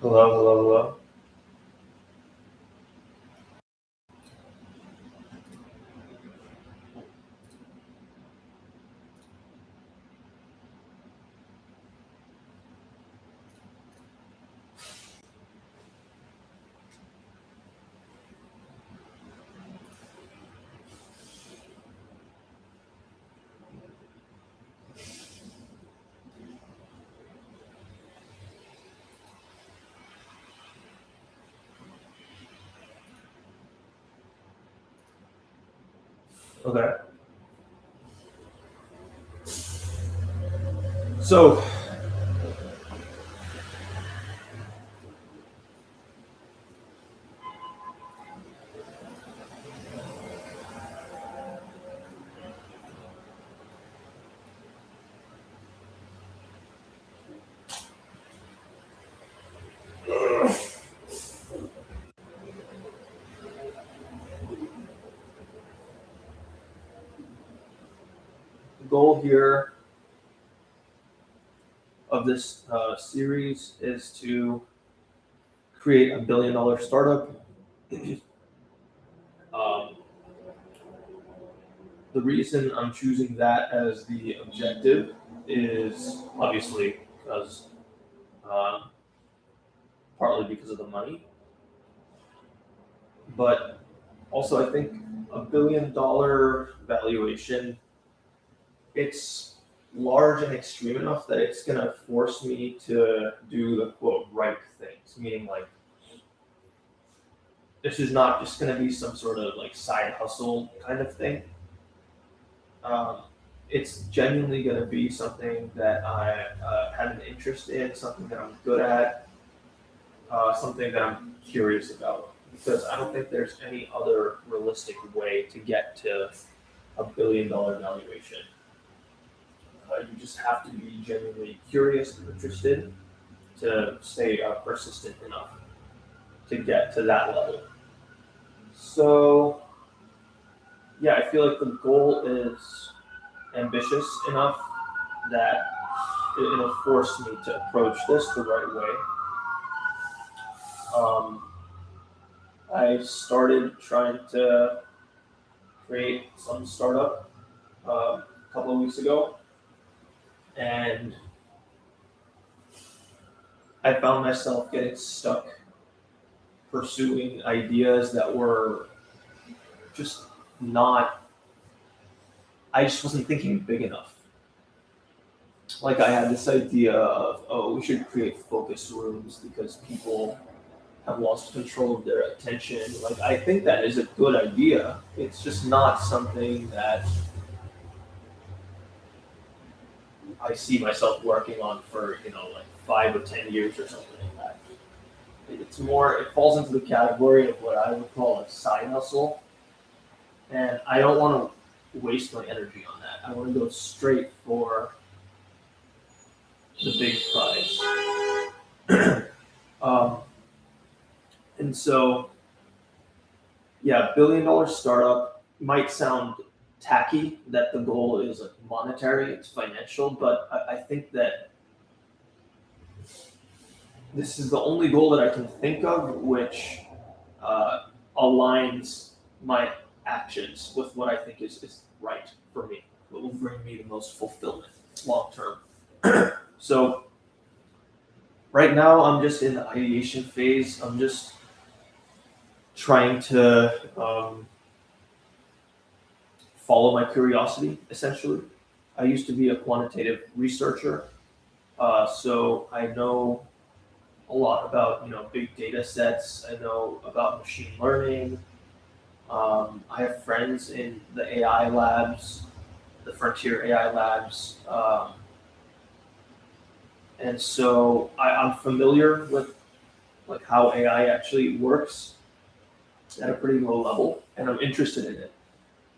Hello, hello, hello. Okay. So, the goal here of this series is to create $1 billion startup. um, the reason I'm choosing that as the objective is obviously because um, partly because of the money, but also I think $1 billion valuation, it's large and extreme enough that it's going to force me to do the quote right things, meaning like this is not just going to be some sort of like side hustle kind of thing. Um, it's genuinely going to be something that I have an interest in, something that I'm good at, something that I'm curious about. Because I don't think there's any other realistic way to get to $1 billion valuation. You just have to be genuinely curious and interested to stay persistent enough to get to that level. So, yeah, I feel like the goal is ambitious enough that it'll force me to approach this the right way. Um, I started trying to create some startup a couple of weeks ago, and I found myself getting stuck pursuing ideas that were just not, I just wasn't thinking big enough. Like I had this idea of, oh, we should create focus rooms because people have lost control of their attention. Like I think that is a good idea. It's just not something that I see myself working on for, like 5 or 10 years or something like that. It's more, it falls into the category of what I would call a side hustle. And I don't want to waste my energy on that. I want to go straight for the big prize. um, and so, yeah, $1 billion startup might sound tacky that the goal is like monetary, it's financial, but I think that this is the only goal that I can think of which uh, aligns my actions with what I think is right for me, what will bring me the most fulfillment long term. So right now I'm just in the ideation phase. I'm just trying to follow my curiosity, essentially. I used to be a quantitative researcher, so I know a lot about big data sets. I know about machine learning. I have friends in the AI labs, the frontier AI labs. And so I'm familiar with like how AI actually works at a pretty low level, and I'm interested in it.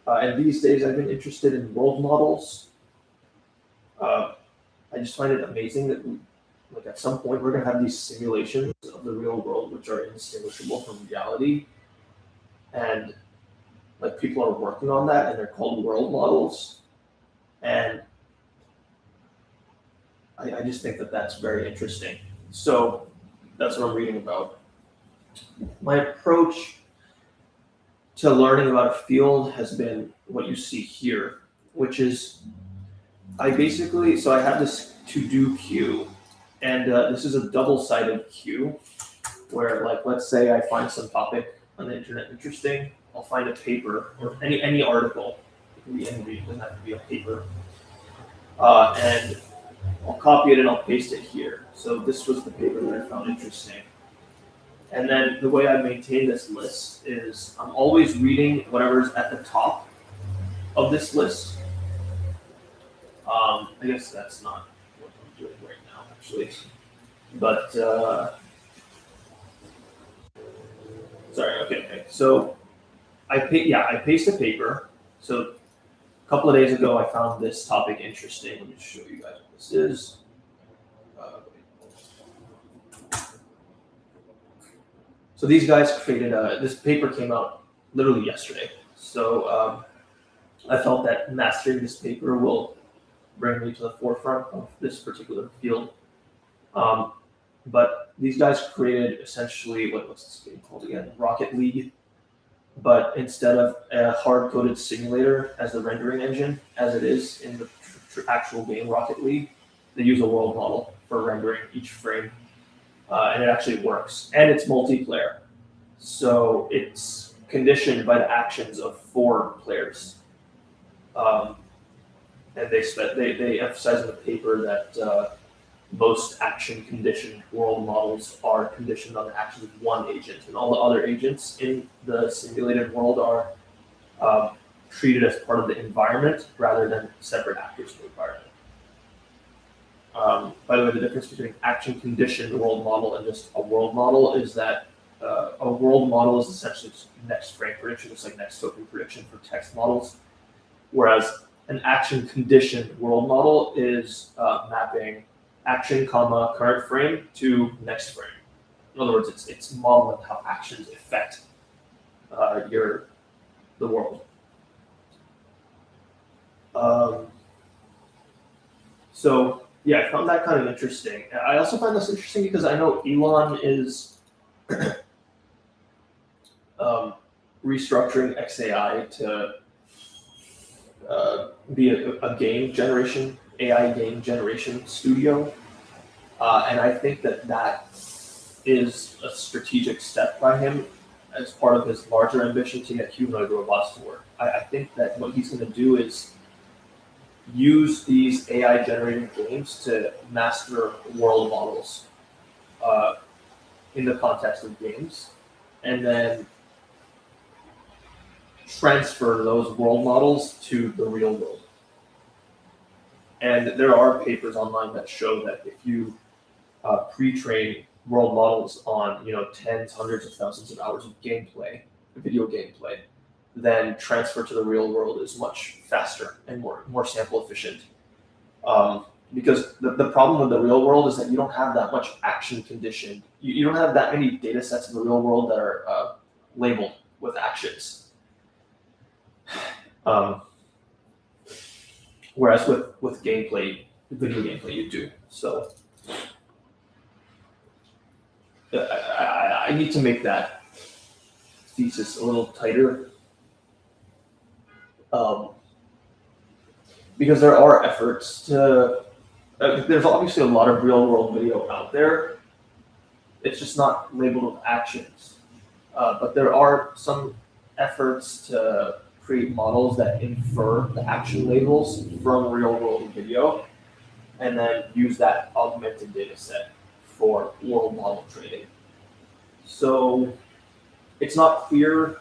And these days, I've been interested in world models. Uh, I just find it amazing that like at some point we're gonna have these simulations of the real world which are indistinguishable from reality, and like people are working on that, and they're called world models. And I just think that that's very interesting. So that's what I'm reading about. My approach to learning about a field has been what you see here, which is I have this to do queue, and this is a double-sided queue where, like, let's say I find some topic on the internet interesting, I'll find a paper or any article. It can be any read, it doesn't have to be a paper, and I'll copy it and I'll paste it here. So this was the paper that I found interesting. And then the way I maintain this list is I'm always reading whatever's at the top of this list. I guess that's not what I'm doing right now, actually. But, sorry, okay. So I paste a paper. So a couple of days ago, I found this topic interesting. Let me show you guys what this is. So these guys created this paper came out literally yesterday. So I felt that mastering this paper will bring me to the forefront of this particular field. But these guys created essentially what's this game called again? Rocket League. But instead of a hard-coded simulator as the rendering engine, as it is in the actual game Rocket League, they use a world model for rendering each frame. And it actually works. And it's multiplayer. So it's conditioned by the actions of 4 players. And they emphasize in the paper that most action conditioned world models are conditioned on the actions of one agent, and all the other agents in the simulated world are treated as part of the environment rather than separate actors in the environment. By the way, the difference between action conditioned world model and just a world model is that a world model is essentially just next frame prediction, it's like next token prediction for text models, whereas an action conditioned world model is mapping action, current frame to next frame. In other words, it's modeling how actions affect the world. So yeah, I found that kind of interesting. I also find this interesting because I know Elon is restructuring XAI to be a game generation, AI game generation studio. And I think that is a strategic step by him as part of his larger ambition to get humanoid robots to work. I think that what he's going to do is use these AI generated games to master world models in the context of games, and then transfer those world models to the real world. And there are papers online that show that if you pre-train world models on tens, hundreds of thousands of hours of gameplay, video gameplay, then transfer to the real world is much faster and more sample efficient. Because the problem with the real world is that you don't have that much action conditioned. You don't have that many data sets in the real world that are labeled with actions. Whereas with gameplay, video gameplay, you do. So I need to make that thesis a little tighter. Because there are efforts to, there's obviously a lot of real world video out there. It's just not labeled with actions. But there are some efforts to create models that infer the action labels from real world video and then use that augmented data set for world model training. So it's not clear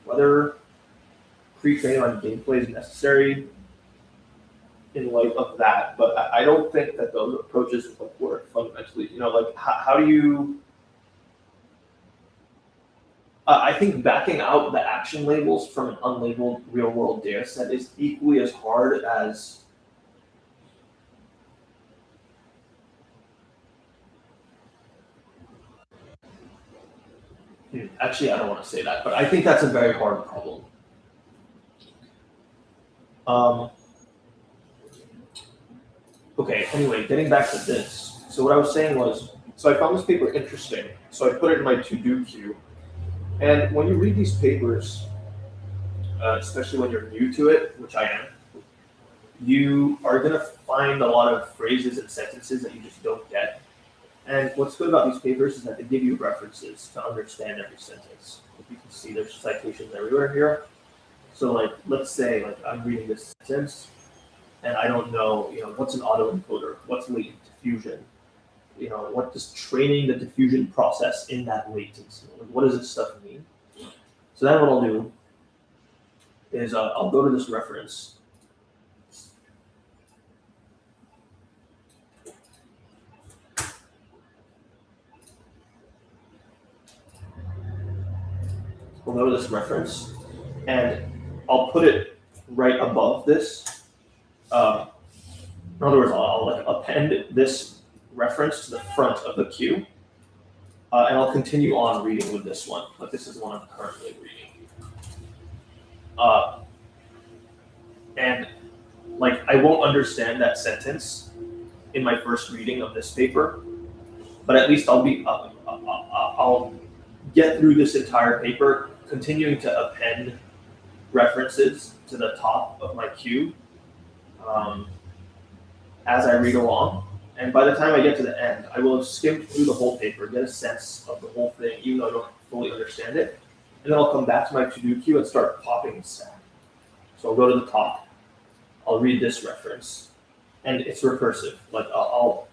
whether pre-training on gameplay is necessary. in light of that, but I don't think that those approaches like work fundamentally. Like how do you? I think backing out the action labels from an unlabeled real world data set is equally as hard as actually I don't want to say that, but I think that's a very hard problem. Um, okay, anyway, getting back to this. So what I was saying was, so I found this paper interesting, so I put it in my to-do queue. And when you read these papers, especially when you're new to it, which I am, you are going to find a lot of phrases and sentences that you just don't get. And what's good about these papers is that they give you references to understand every sentence. If you can see, there's citations everywhere here. So, like, let's say, like, I'm reading this sentence, and I don't know, what's an autoencoder? What's latent diffusion? What does training the diffusion process in that latency? Like, what does this stuff mean? So then what I'll do is I'll go to this reference. I'll go to this reference, and I'll put it right above this. In other words, I'll like append this reference to the front of the queue, and I'll continue on reading with this one. But this is the one I'm currently reading. And like I won't understand that sentence in my first reading of this paper, but at least I'll get through this entire paper, continuing to append references to the top of my queue as I read along. And by the time I get to the end, I will have skimmed through the whole paper, get a sense of the whole thing, even though I don't fully understand it. And then I'll come back to my to-do queue and start popping the stack. So I'll go to the top. I'll read this reference, and it's recursive. Like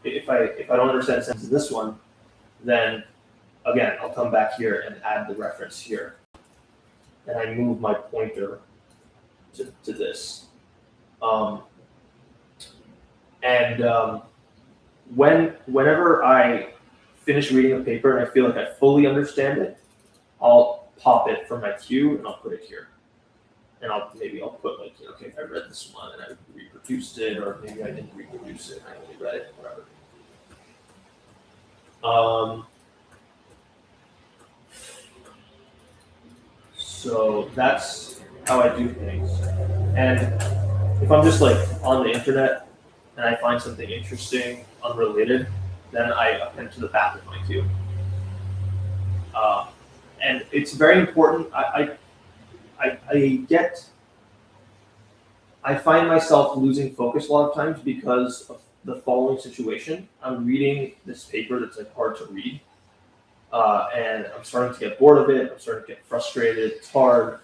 if I don't understand the sentence in this one, then again I'll come back here and add the reference here, and I move my pointer to this. Whenever I finish reading a paper and I feel like I fully understand it, I'll pop it from my queue and I'll put it here. And I'll put like, okay, if I read this one and I reproduced it, or maybe I didn't reproduce it, I only read it, whatever. So that's how I do things. And if I'm just like on the internet and I find something interesting, unrelated, then I append to the back of my queue. And it's very important. I find myself losing focus a lot of times because of the following situation. I'm reading this paper that's like hard to read, and I'm starting to get bored of it. I'm starting to get frustrated. It's hard,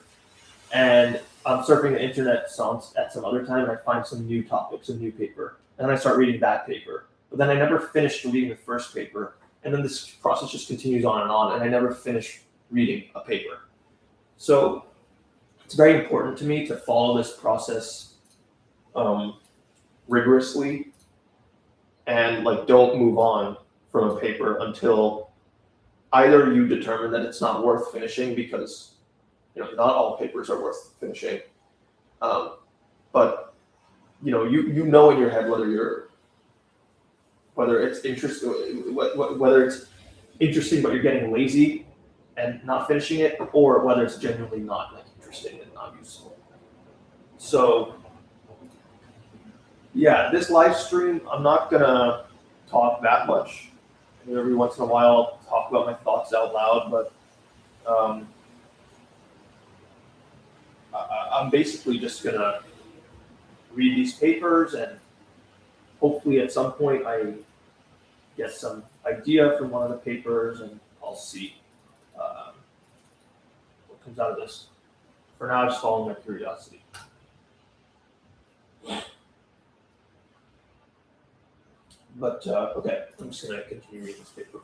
and I'm surfing the internet at some other time, and I find some new topic, some new paper, and then I start reading that paper. But then I never finished reading the first paper, and then this process just continues on, and I never finish reading a paper. So it's very important to me to follow this process rigorously, and like don't move on from a paper until either you determine that it's not worth finishing, because not all papers are worth finishing, but you know in your head whether it's interesting, whether it's interesting but you're getting lazy and not finishing it, or whether it's genuinely not like interesting and not useful. So yeah, this live stream, I'm not gonna talk that much. Every once in a while, I'll talk about my thoughts out loud, but I'm basically just gonna read these papers, and hopefully at some point I get some idea from one of the papers, and I'll see what comes out of this. For now, just following my curiosity. But okay, I'm just gonna continue reading this paper.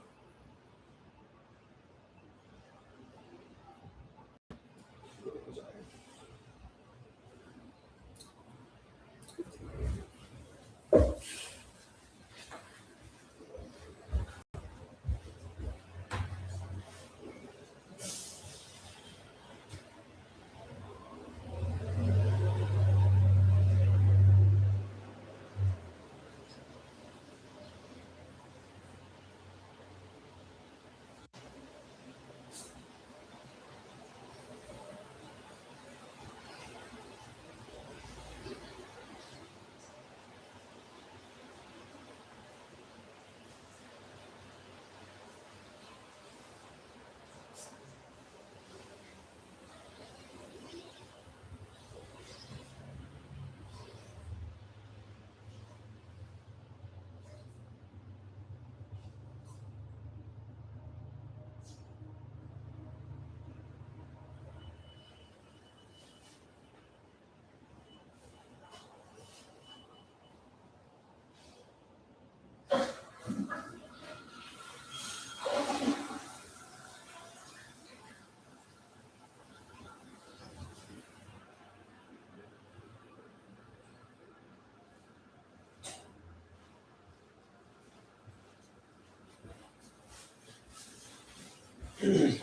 So,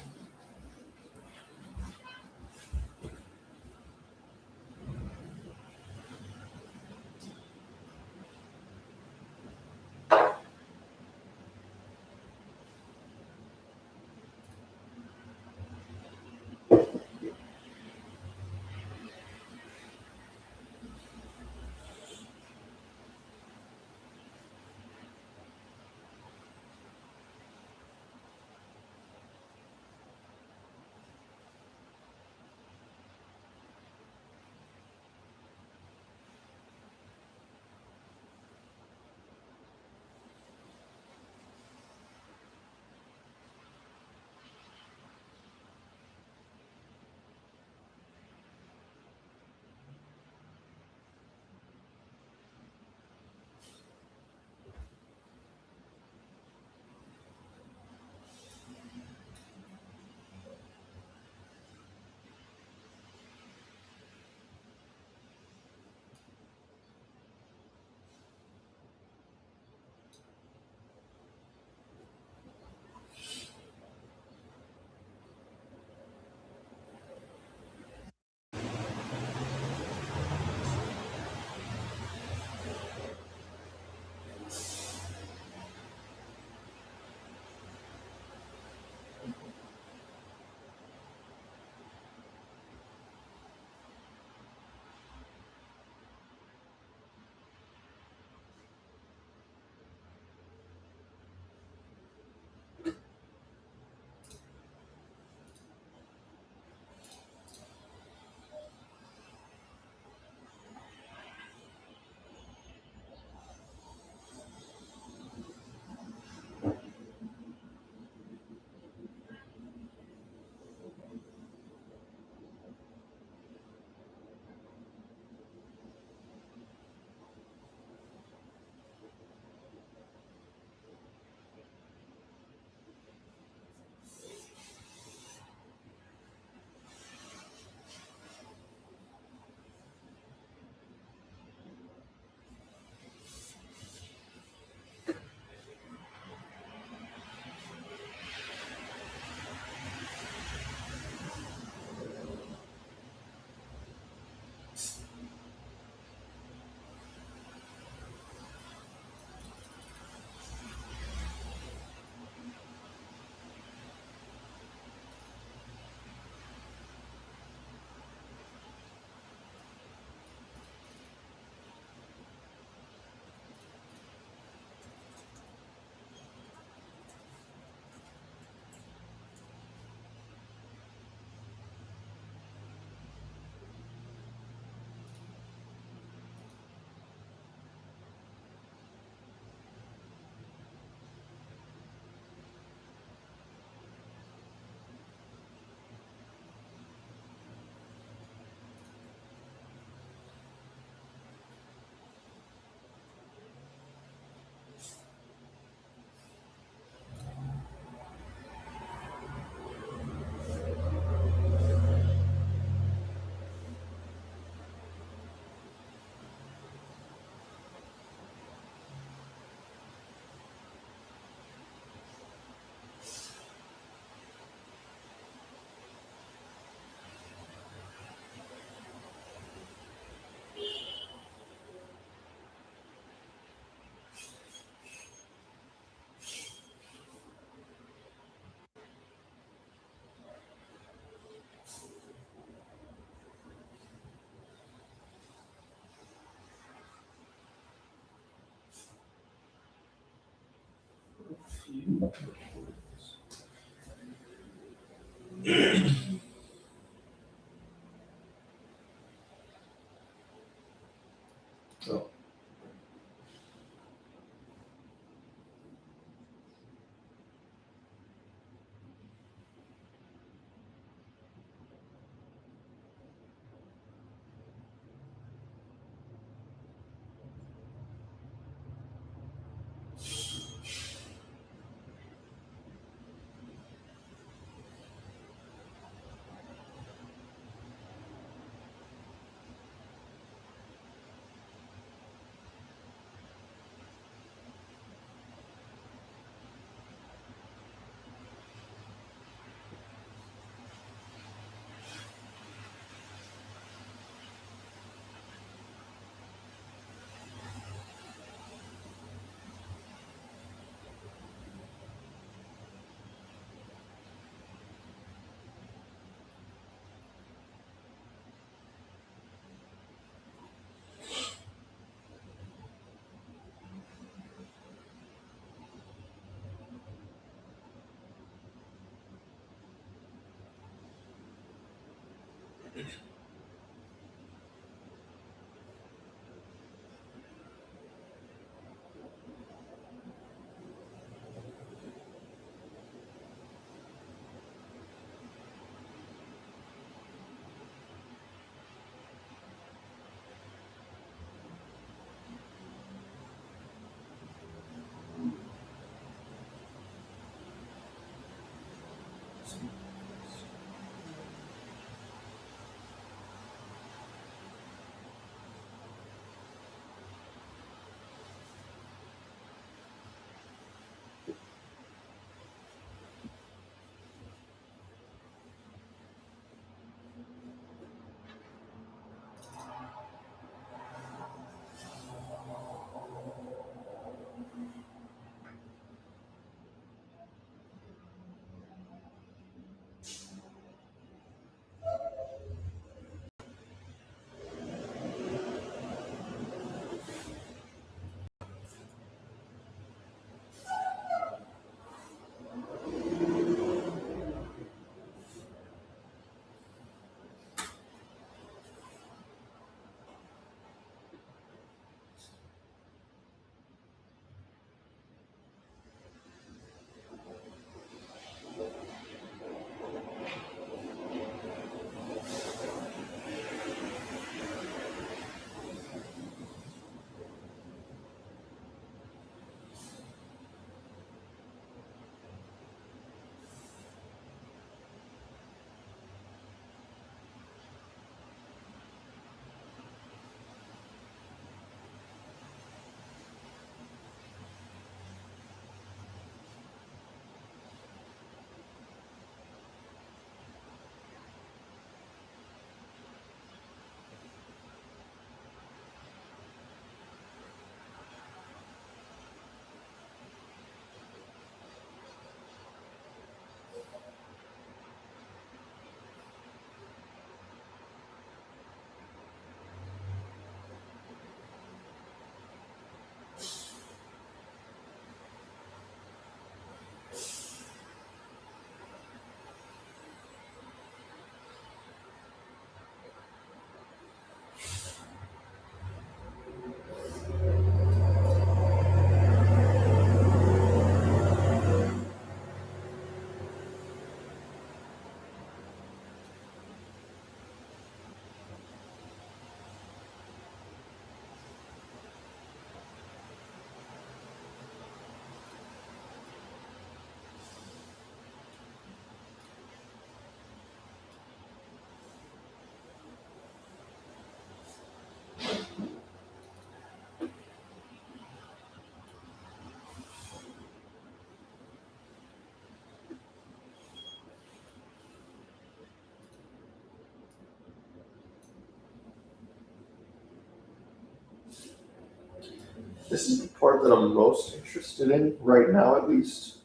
This is the part that I'm most interested in right now, at least.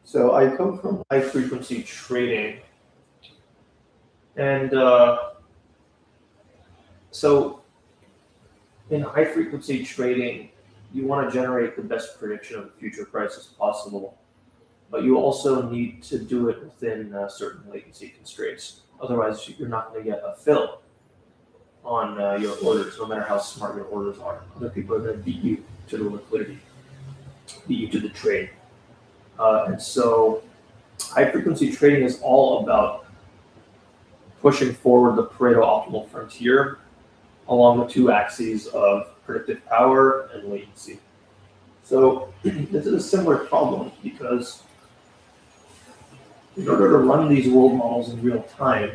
So I come from high frequency trading, and so in high frequency trading, you want to generate the best prediction of the future price as possible, but you also need to do it within certain latency constraints. Otherwise, you're not going to get a fill on your orders, no matter how smart your orders are. Other people are going to beat you to the liquidity, beat you to the trade. And so high frequency trading is all about pushing forward the Pareto optimal frontier along the two axes of predictive power and latency. So this is a similar problem because in order to run these world models in real time,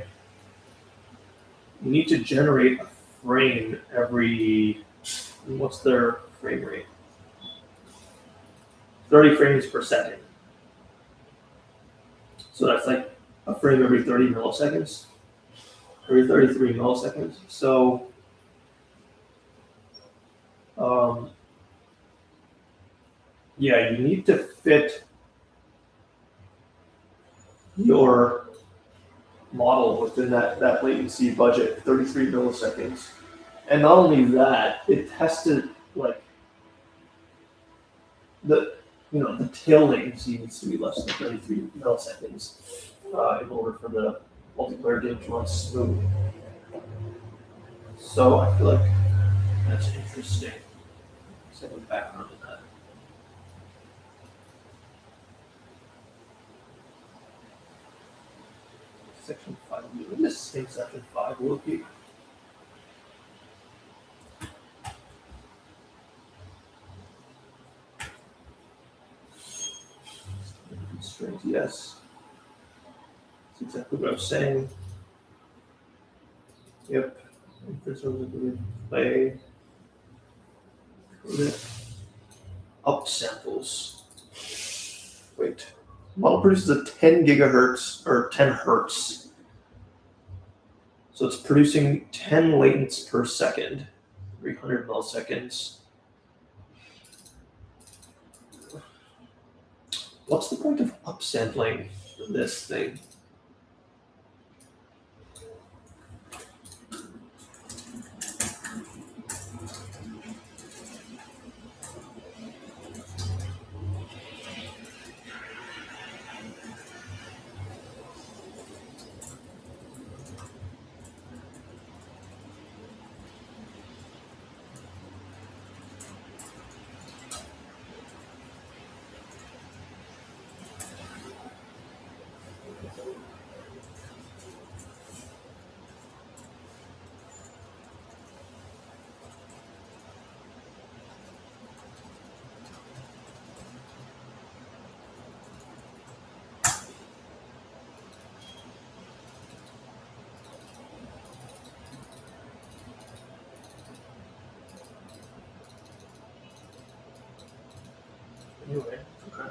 you need to generate a frame every, what's their frame rate? 30 frames per second. So that's like a frame every 30 milliseconds, every 33 milliseconds. So yeah, you need to fit your model within that latency budget, 33 milliseconds. And not only that, it has to like the tail latency needs to be less than 33 milliseconds in order for the multiplayer game to run smooth. So I feel like that's interesting. Some background in that. Section 5. We missed section 5, Loki. Constraint, yes. That's exactly what I was saying. Yep. Inference of play. Up samples. Wait. Model produces a 10 gigahertz or 10 hertz. So it's producing 10 latents per second, 300 milliseconds. What's the point of upsampling this thing? Anyway, okay.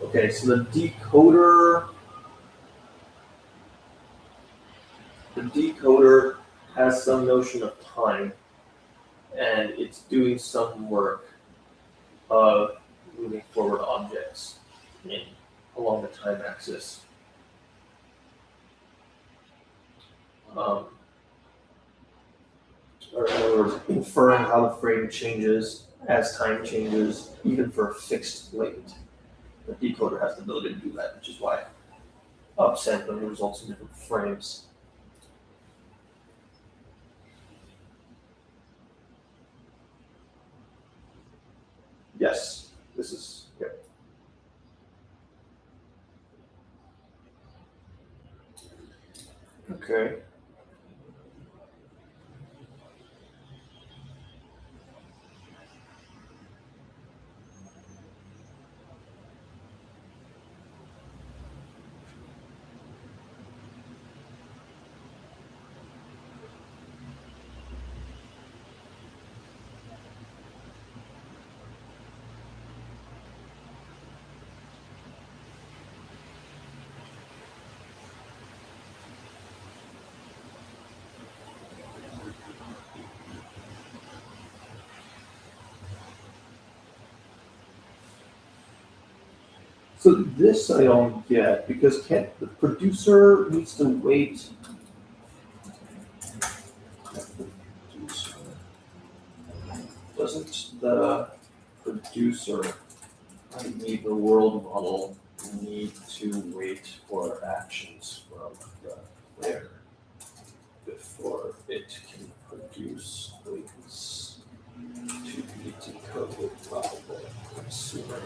Okay, so the decoder has some notion of time, and it's doing some work of moving forward objects in, along the time axis. Um, or in other words, inferring how the frame changes as time changes, even for a fixed latent. The decoder has the ability to do that, which is why upsampling results in different frames. Yes, this is, yeah. Okay. So this I don't get because can't the producer needs to wait. Doesn't the producer, i.e. the world model, need to wait for actions from the player before it can produce latents to be decoded by the consumer?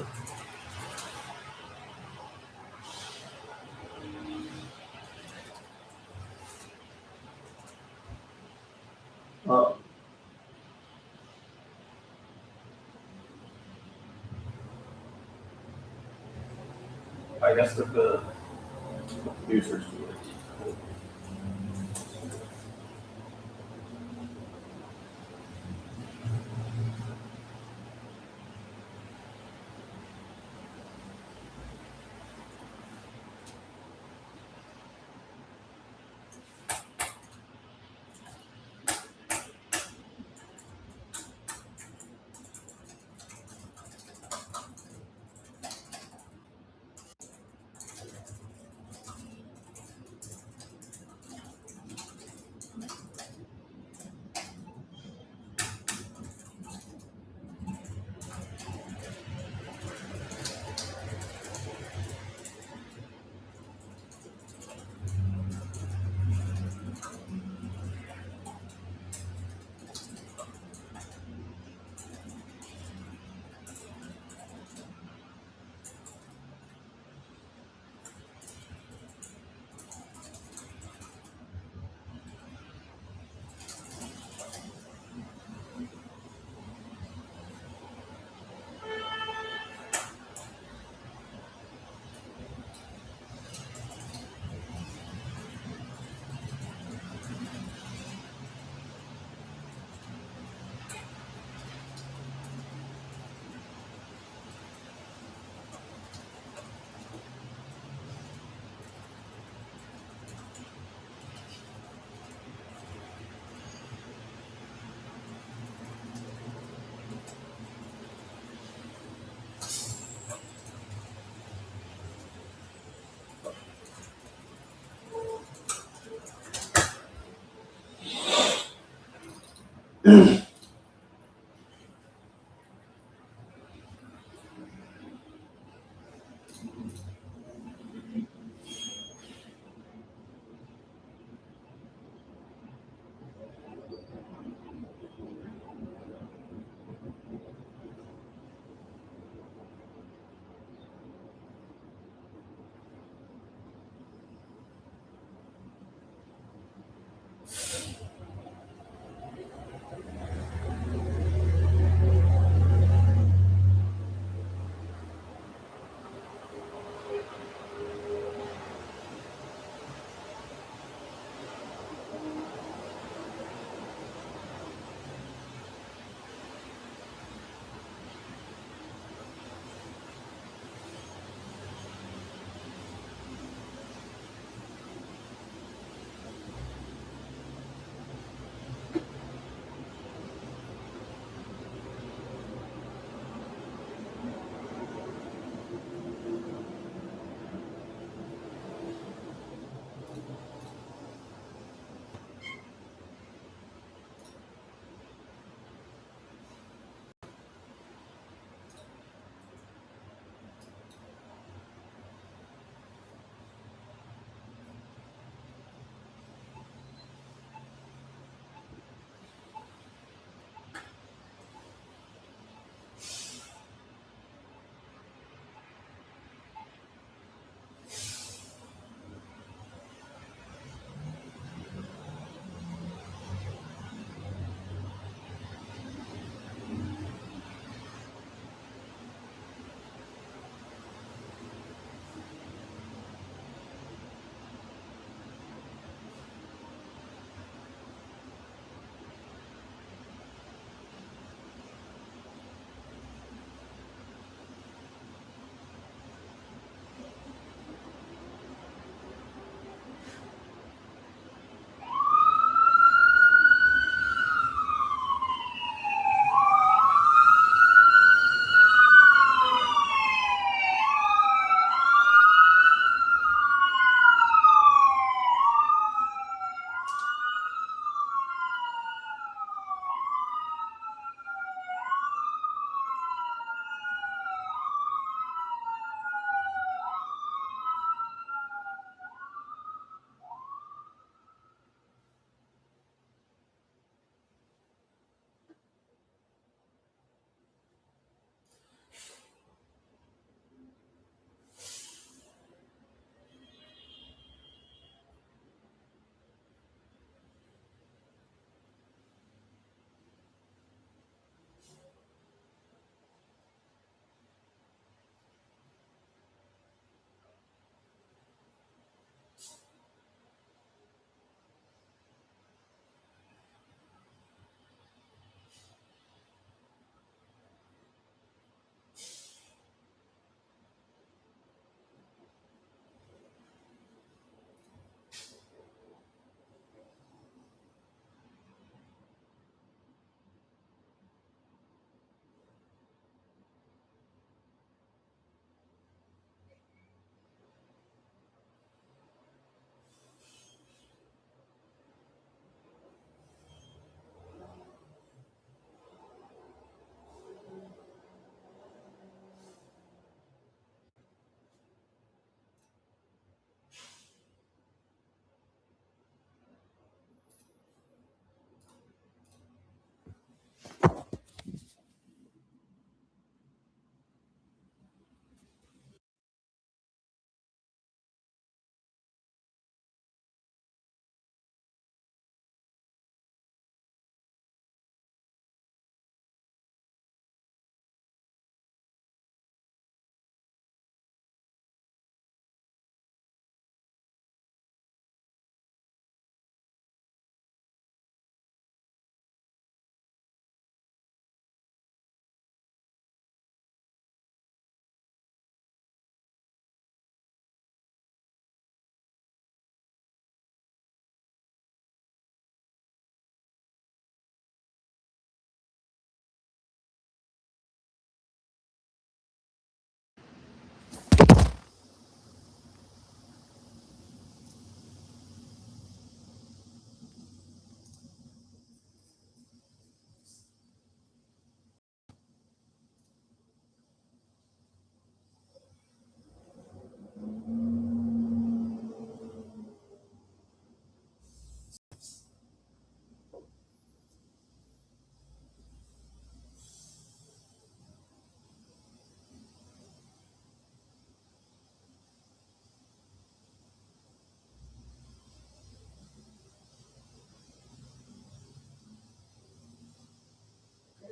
Um, I guess that the producers do it.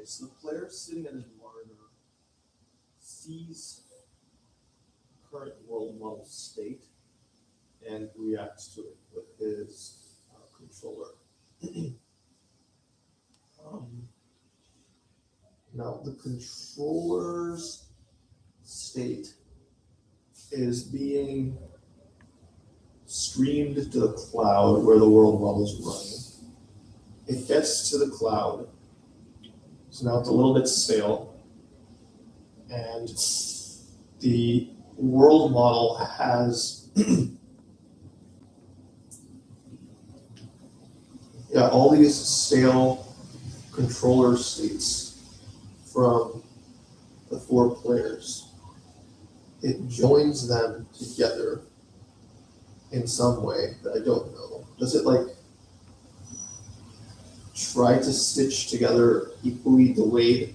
so the player sitting at his monitor sees current world model state and reacts to it with his controller. um, Now, the controller's state is being streamed to the cloud where the world model is running. It gets to the cloud, so now it's a little bit stale, and the world model has all these stale controller states from the 4 players. It joins them together in some way that I don't know. Does it like try to stitch together equally delayed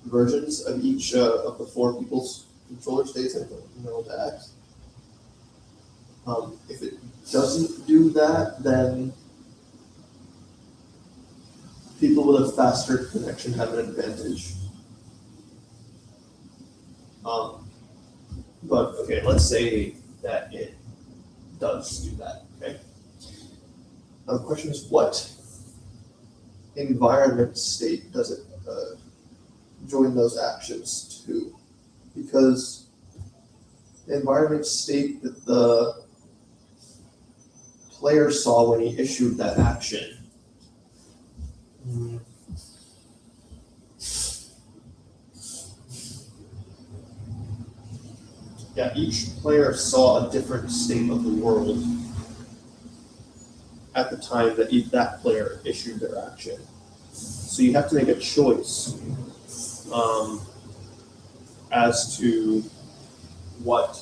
versions of each of the 4 people's controller states? I don't know that. If it doesn't do that, then people with a faster connection have an advantage. But okay, let's say that it does do that. Okay. Now the question is, what environment state does it join those actions to? Because the environment state that the player saw when he issued that action. Yeah, each player saw a different state of the world at the time that that player issued their action. So you have to make a choice as to what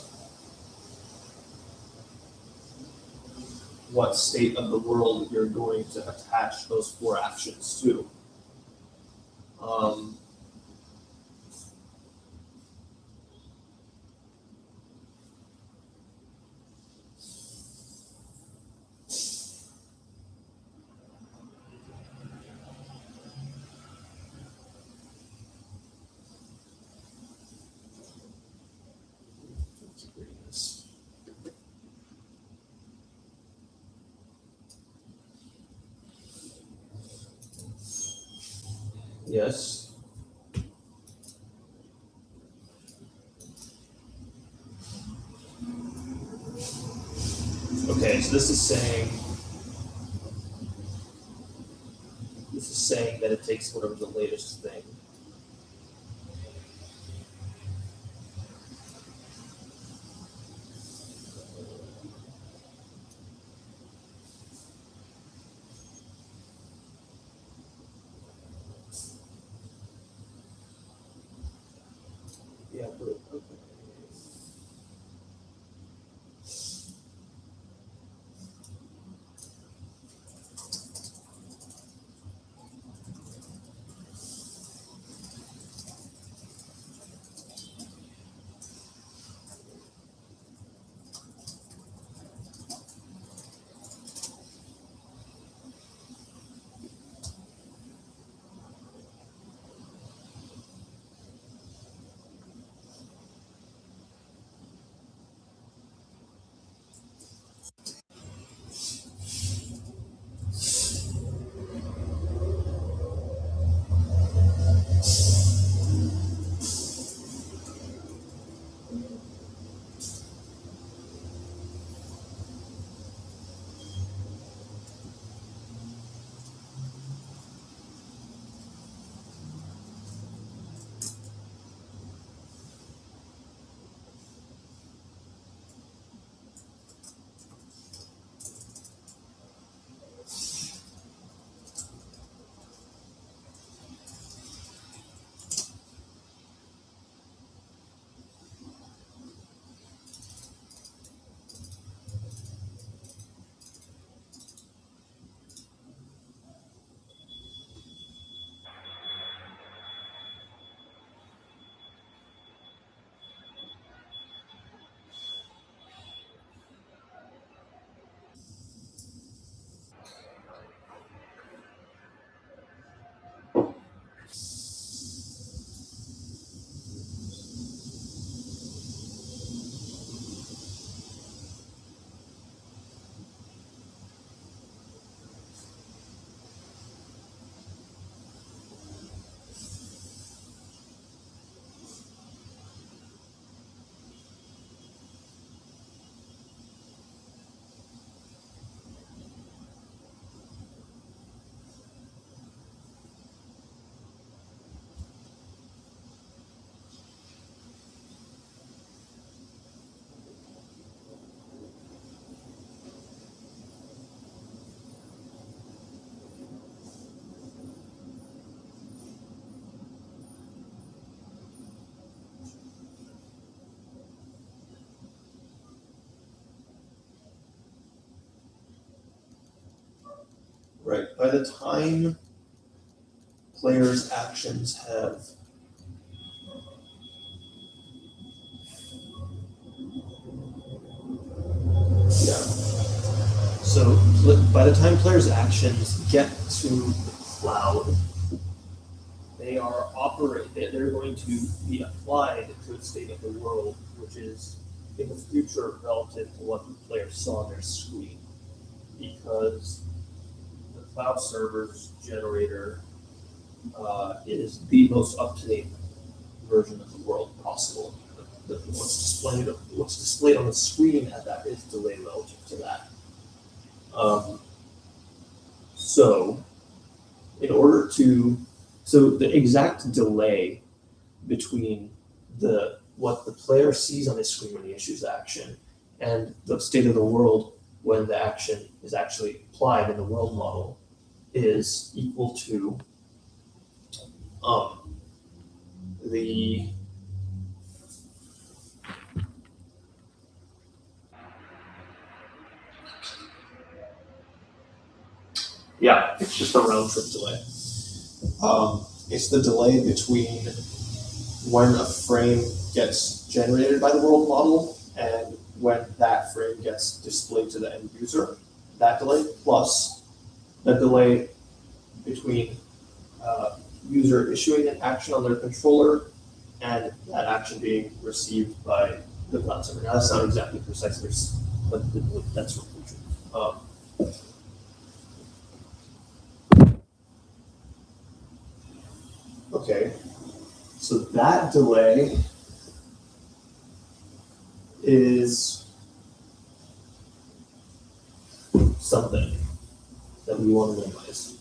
state of the world you're going to attach those 4 actions to. Yes. Okay, so this is saying that it takes whatever the latest thing. Yeah, but okay. Right. By the time players' actions have So by the time players' actions get to the cloud, they're going to be applied to a state of the world which is in the future relative to what the player saw on their screen. Because the cloud server's generator is the most up-to-date version of the world possible. What's displayed on the screen at that is delayed relative to that. So the exact delay between what the player sees on his screen when he issues the action and the state of the world when the action is actually applied in the world model is equal to the yeah, it's just a round trip delay. It's the delay between when a frame gets generated by the world model and when that frame gets displayed to the end user. That delay plus the delay between user issuing an action on their controller and that action being received by the cloud server. Now that's not exactly precise, but that's what okay, so that delay is something that we want to minimize.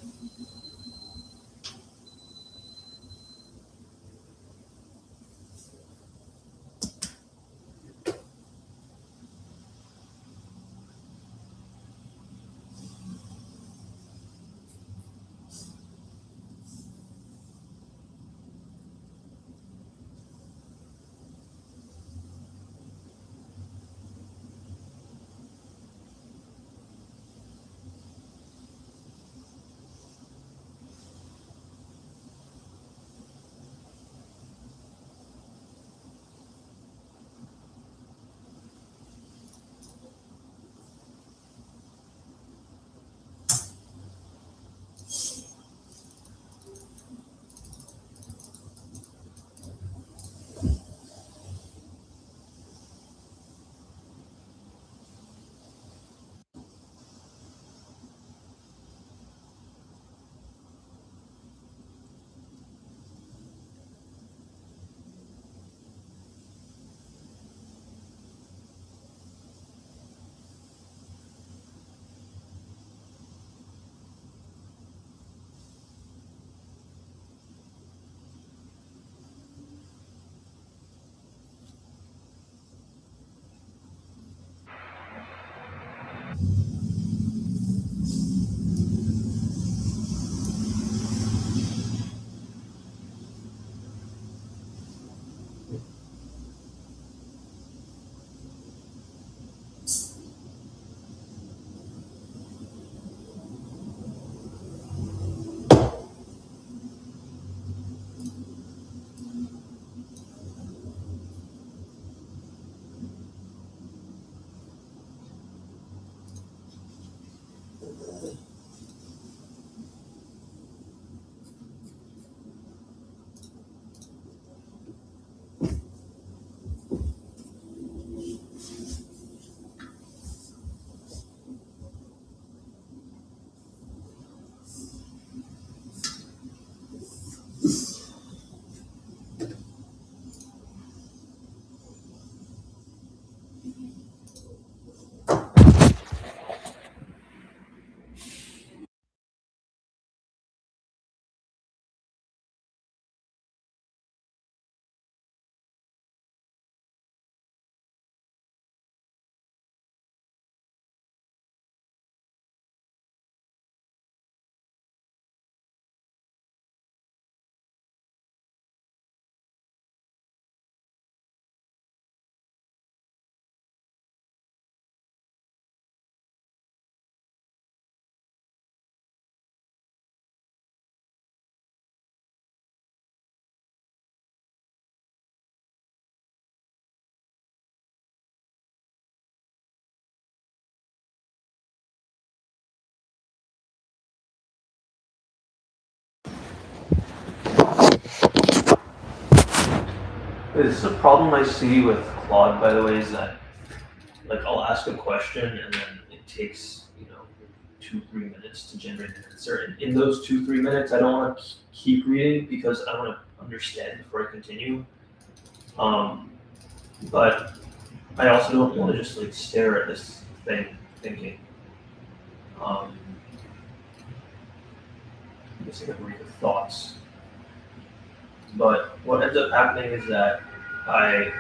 This is a problem I see with Claude, by the way, is that like I'll ask a question and then it takes 2-3 minutes to generate an answer. And in those 2-3 minutes, I don't want to keep reading because I want to understand before I continue. Um, but I also don't want to just like stare at this thing thinking. I guess I can read the thoughts. But what ends up happening is that I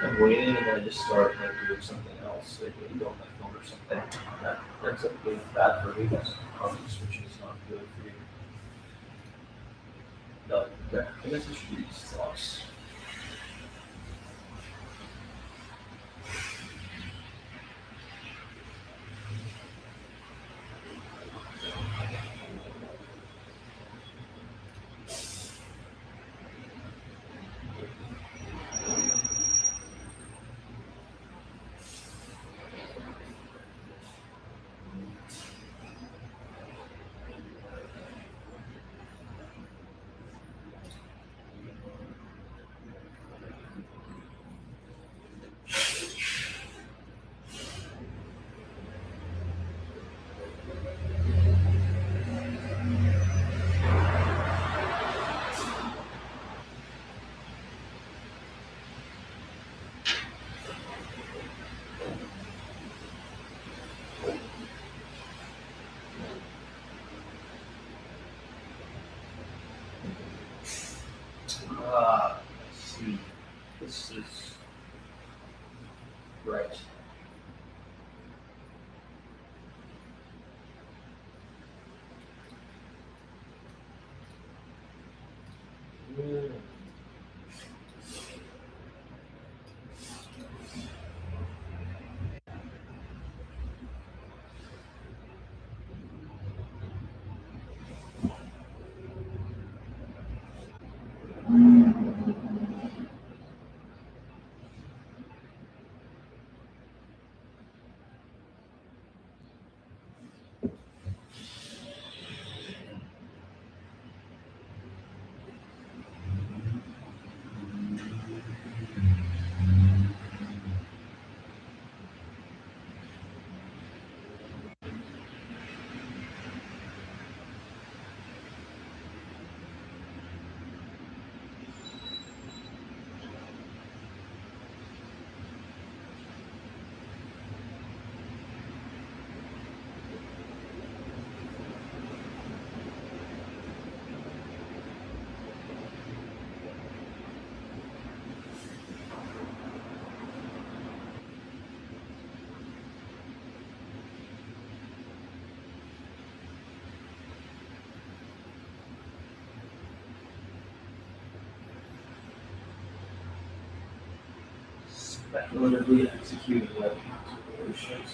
am waiting and then I just start like doing something else, like maybe go on my phone or something. That ends up being bad for me because switching is not good for you. No, okay. I guess I should read these thoughts. Let's see. This is right. Mm. Speculatively executing web solutions.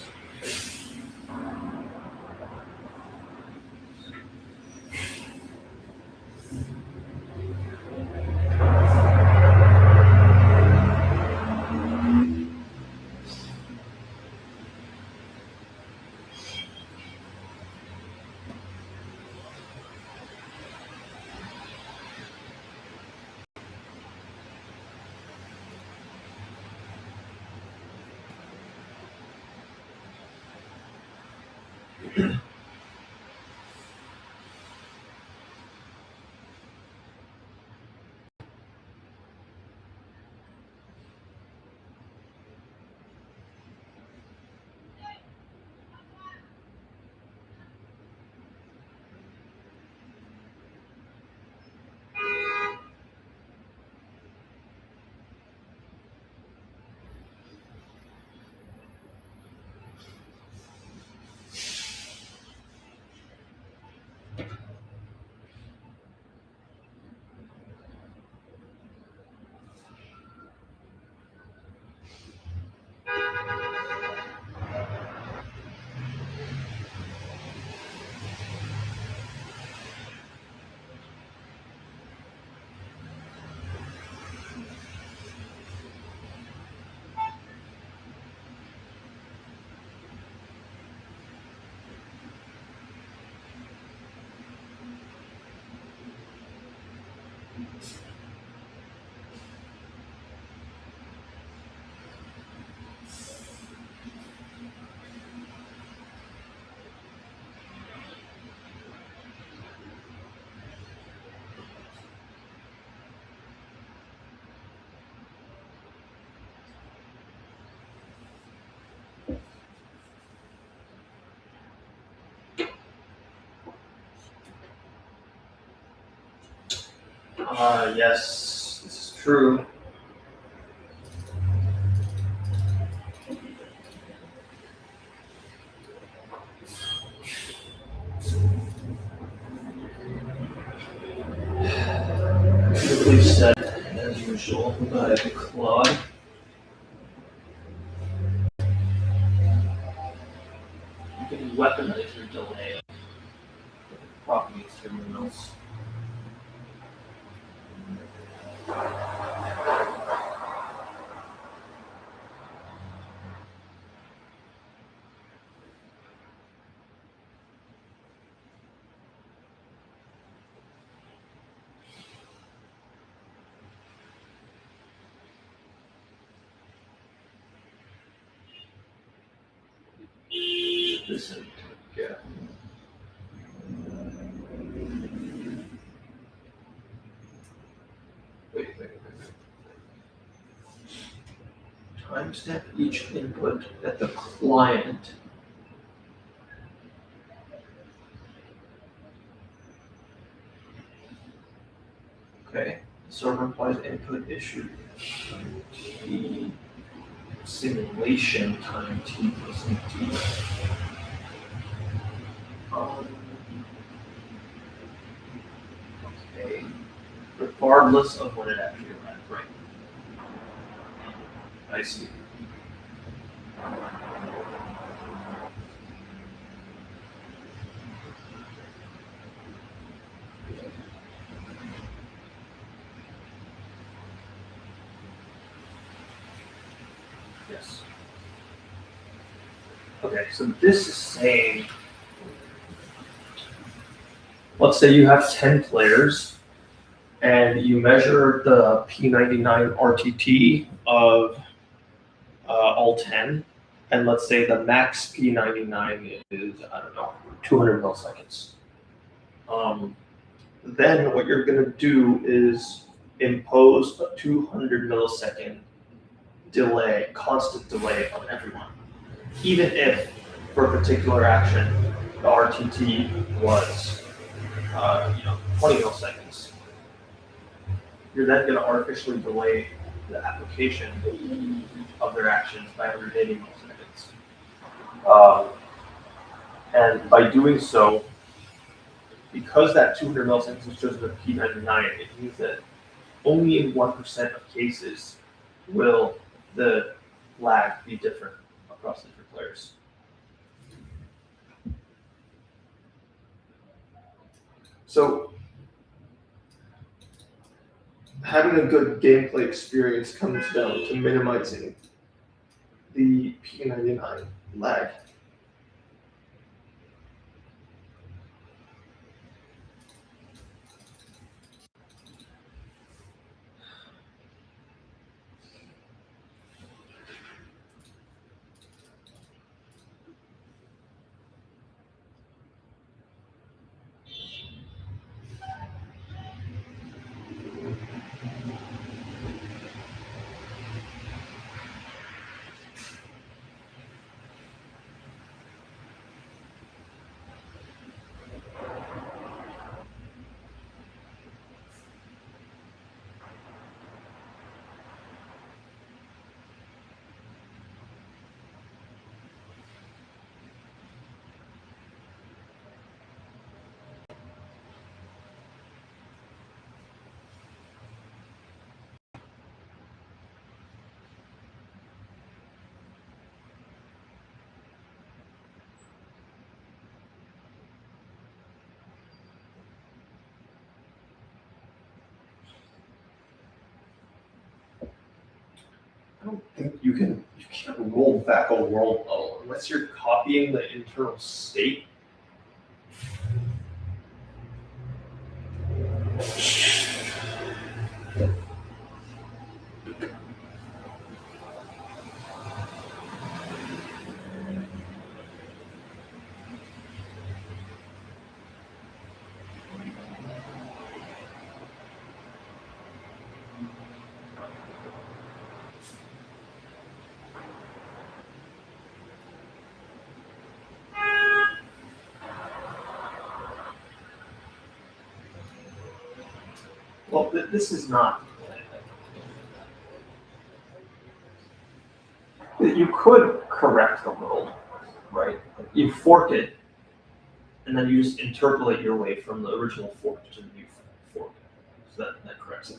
Yes, this is true. Beautifully said, as usual, by Claude. You can weaponize your delay. Propagates to everyone else. Listen, yeah. Wait. Timestamp each input at the client. Okay. Server implies input issued T simulation time T plus T. Um, okay. Regardless of when it actually arrived, right? I see. Yes. Okay, so this is saying, let's say you have 10 players and you measure the P99 RTT of all 10, and let's say the max P99 is, I don't know, 200 milliseconds. Then what you're going to do is impose a 200 millisecond delay, constant delay on everyone. Even if for a particular action, the RTT was 20 milliseconds, you're then going to artificially delay the application of their actions by 180 milliseconds. And by doing so, because that 200 milliseconds is just the P99, it means that only in 1% of cases will the lag be different across different players. So having a good gameplay experience comes down to minimizing the P99 lag. I don't think you can't roll back a world level unless you're copying the internal state. Well, this is not. You could correct the world, right? You fork it, and then you just interpolate your way from the original fork to the new fork. So that corrects it.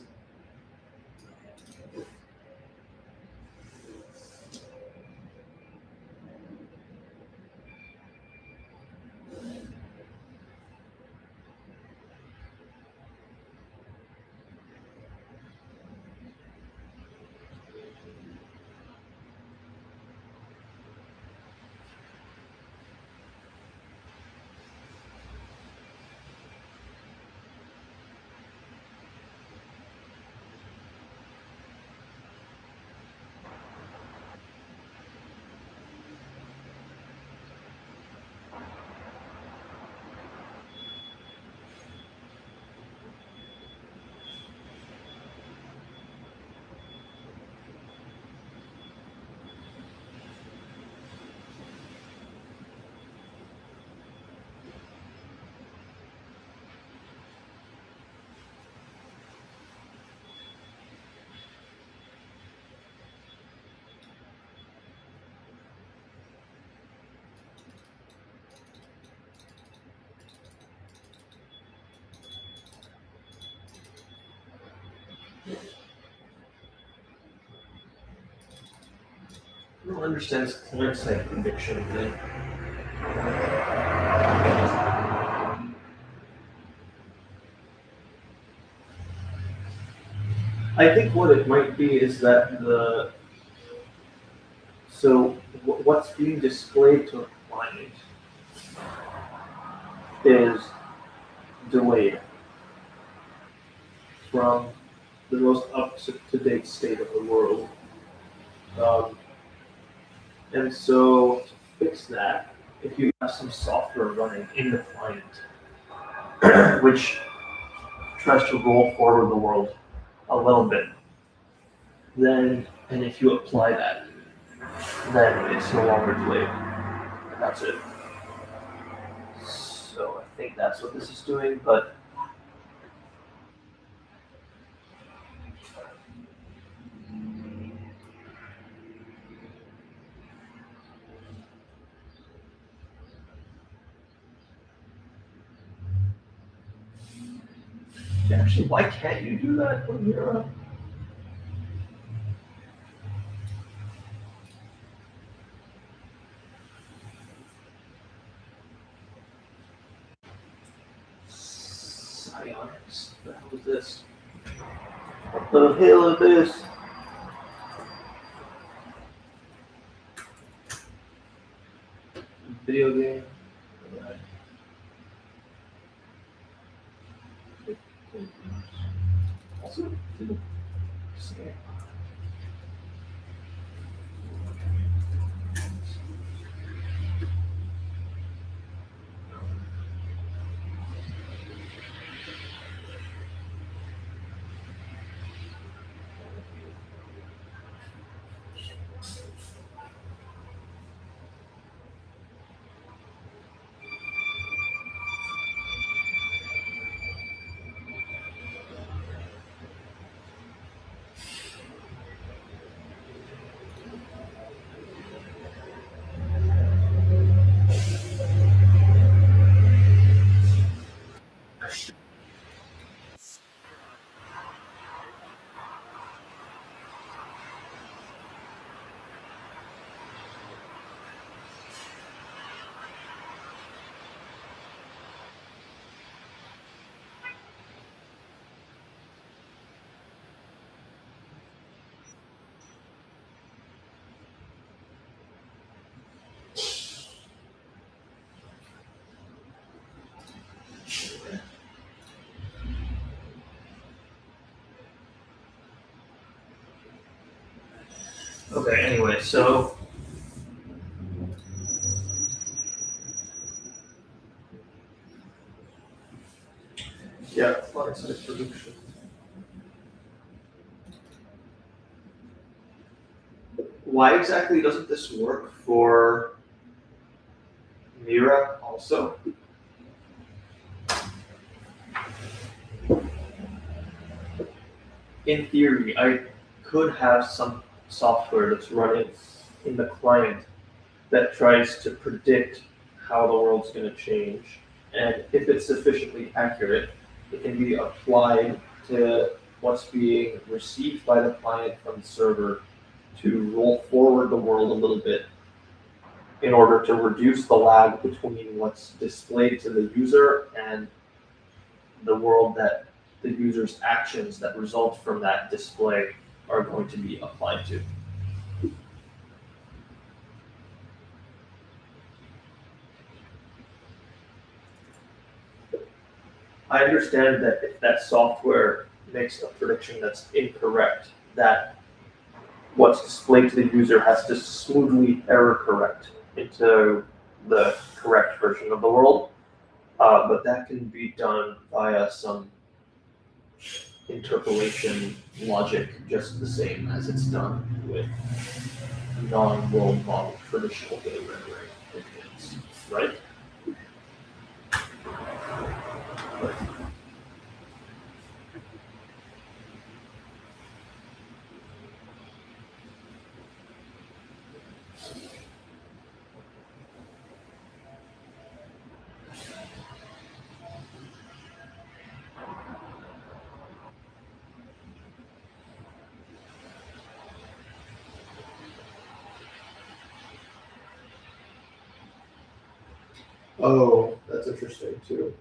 I don't understand this client side prediction thing. I think what it might be is that what's being displayed to a client is delayed from the most up to date state of the world. Um, and so to fix that, if you have some software running in the client, which tries to roll forward the world a little bit, then, and if you apply that, then it's no longer delayed. And that's it. So I think that's what this is doing, but actually, why can't you do that when you're psionics? What the hell is this? What the hell is this? Video game. Also, okay, anyway, so yeah, client side prediction. Why exactly doesn't this work for Mira also? in theory, I could have some software that's running in the client that tries to predict how the world's going to change. And if it's sufficiently accurate, it can be applied to what's being received by the client from the server to roll forward the world a little bit in order to reduce the lag between what's displayed to the user and the world that the user's actions that result from that display are going to be applied to. I understand that if that software makes a prediction that's incorrect, that what's displayed to the user has to smoothly error correct into the correct version of the world. But that can be done via some interpolation logic just the same as it's done with non-world model traditional game rendering engines, right? Oh, that's interesting too.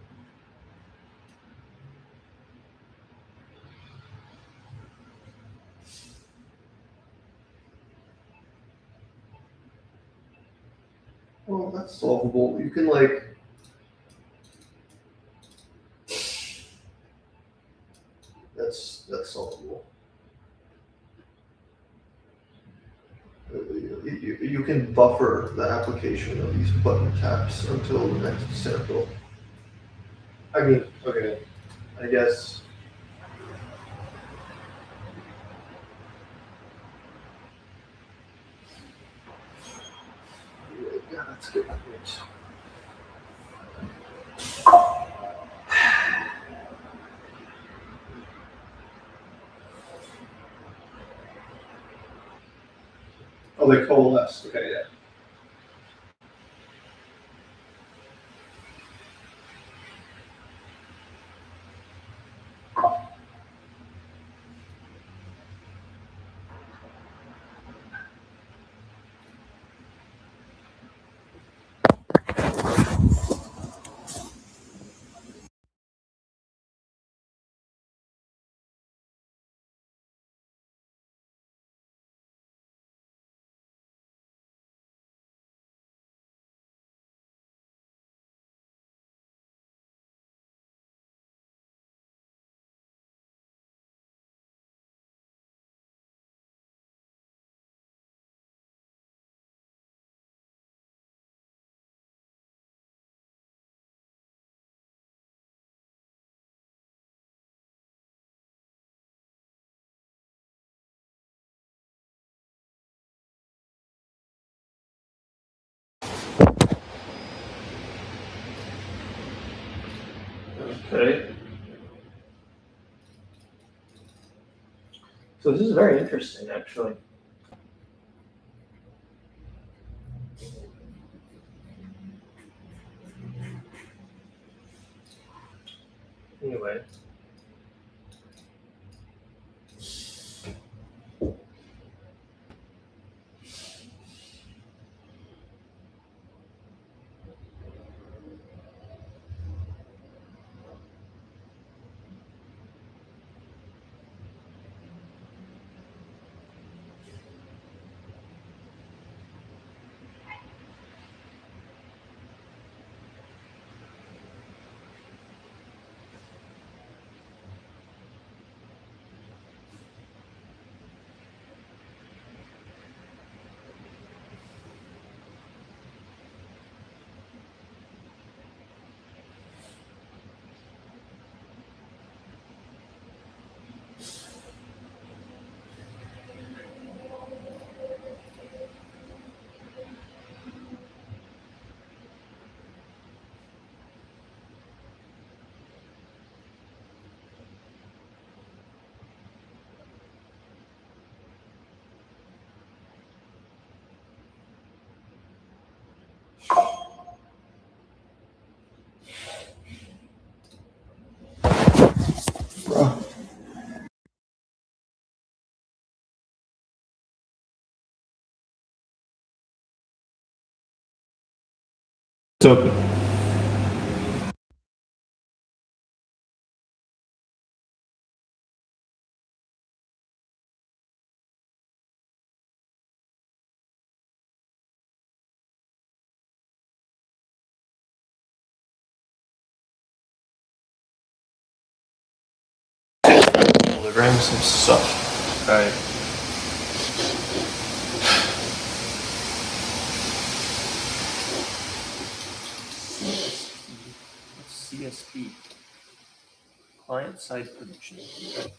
Well, that's solvable. You can that's solvable. You can buffer the application of these button taps until the next sample. I mean, okay, I guess. Yeah, that's a good point. Oh, they coalesce. Okay, yeah. Okay. So this is very interesting, actually. Anyway, open. Delivering some stuff. Okay. CSP. Client side prediction. Okay.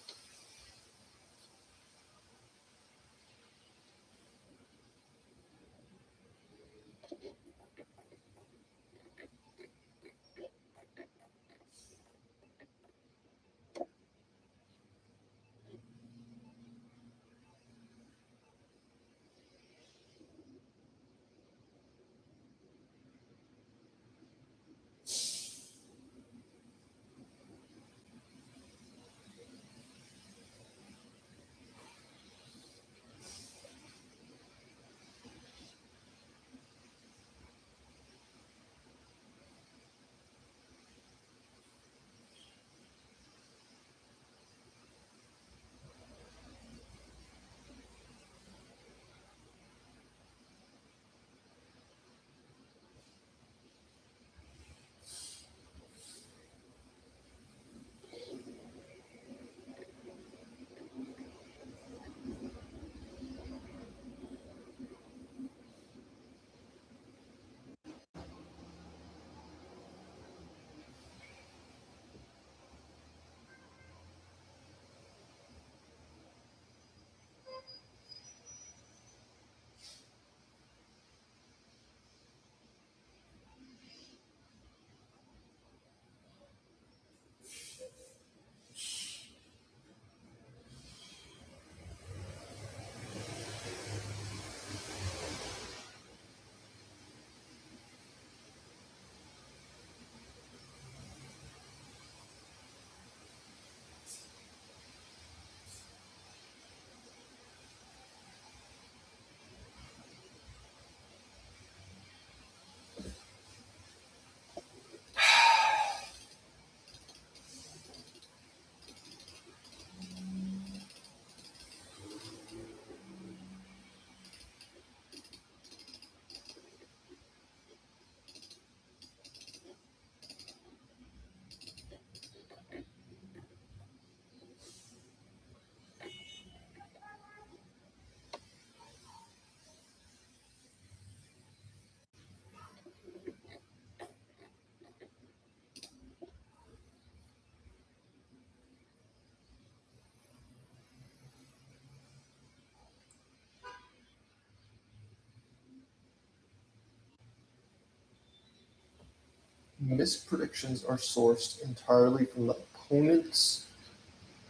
Mispredictions are sourced entirely from the opponent's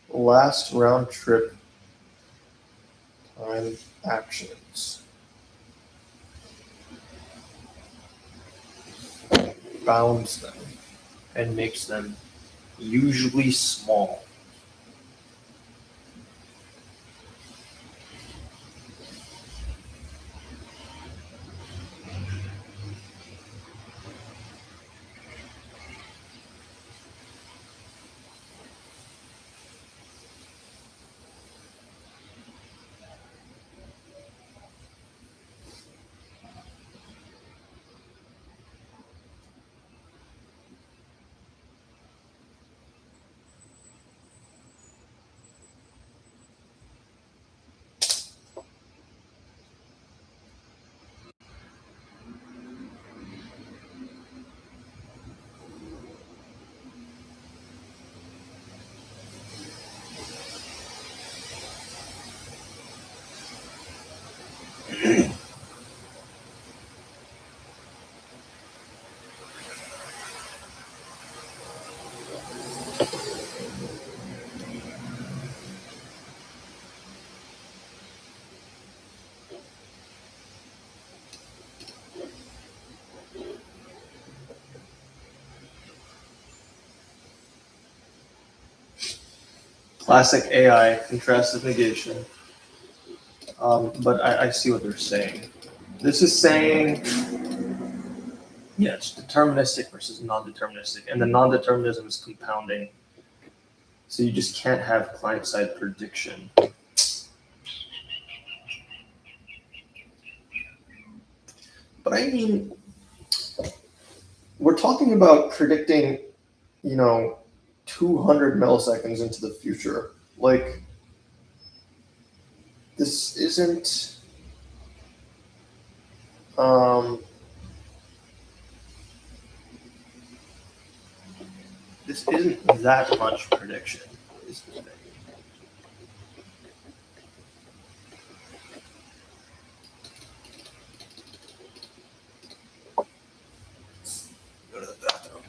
last round trip time actions. Bounds them and makes them usually small. Classic AI, contrastive negation. But I see what they're saying. This is saying Yeah, it's deterministic versus non-deterministic, and the non-determinism is compounding. So you just can't have client-side prediction. But I mean, we're talking about predicting, 200 milliseconds into the future. Like, this isn't, that much prediction, is the thing. Go to the bathroom.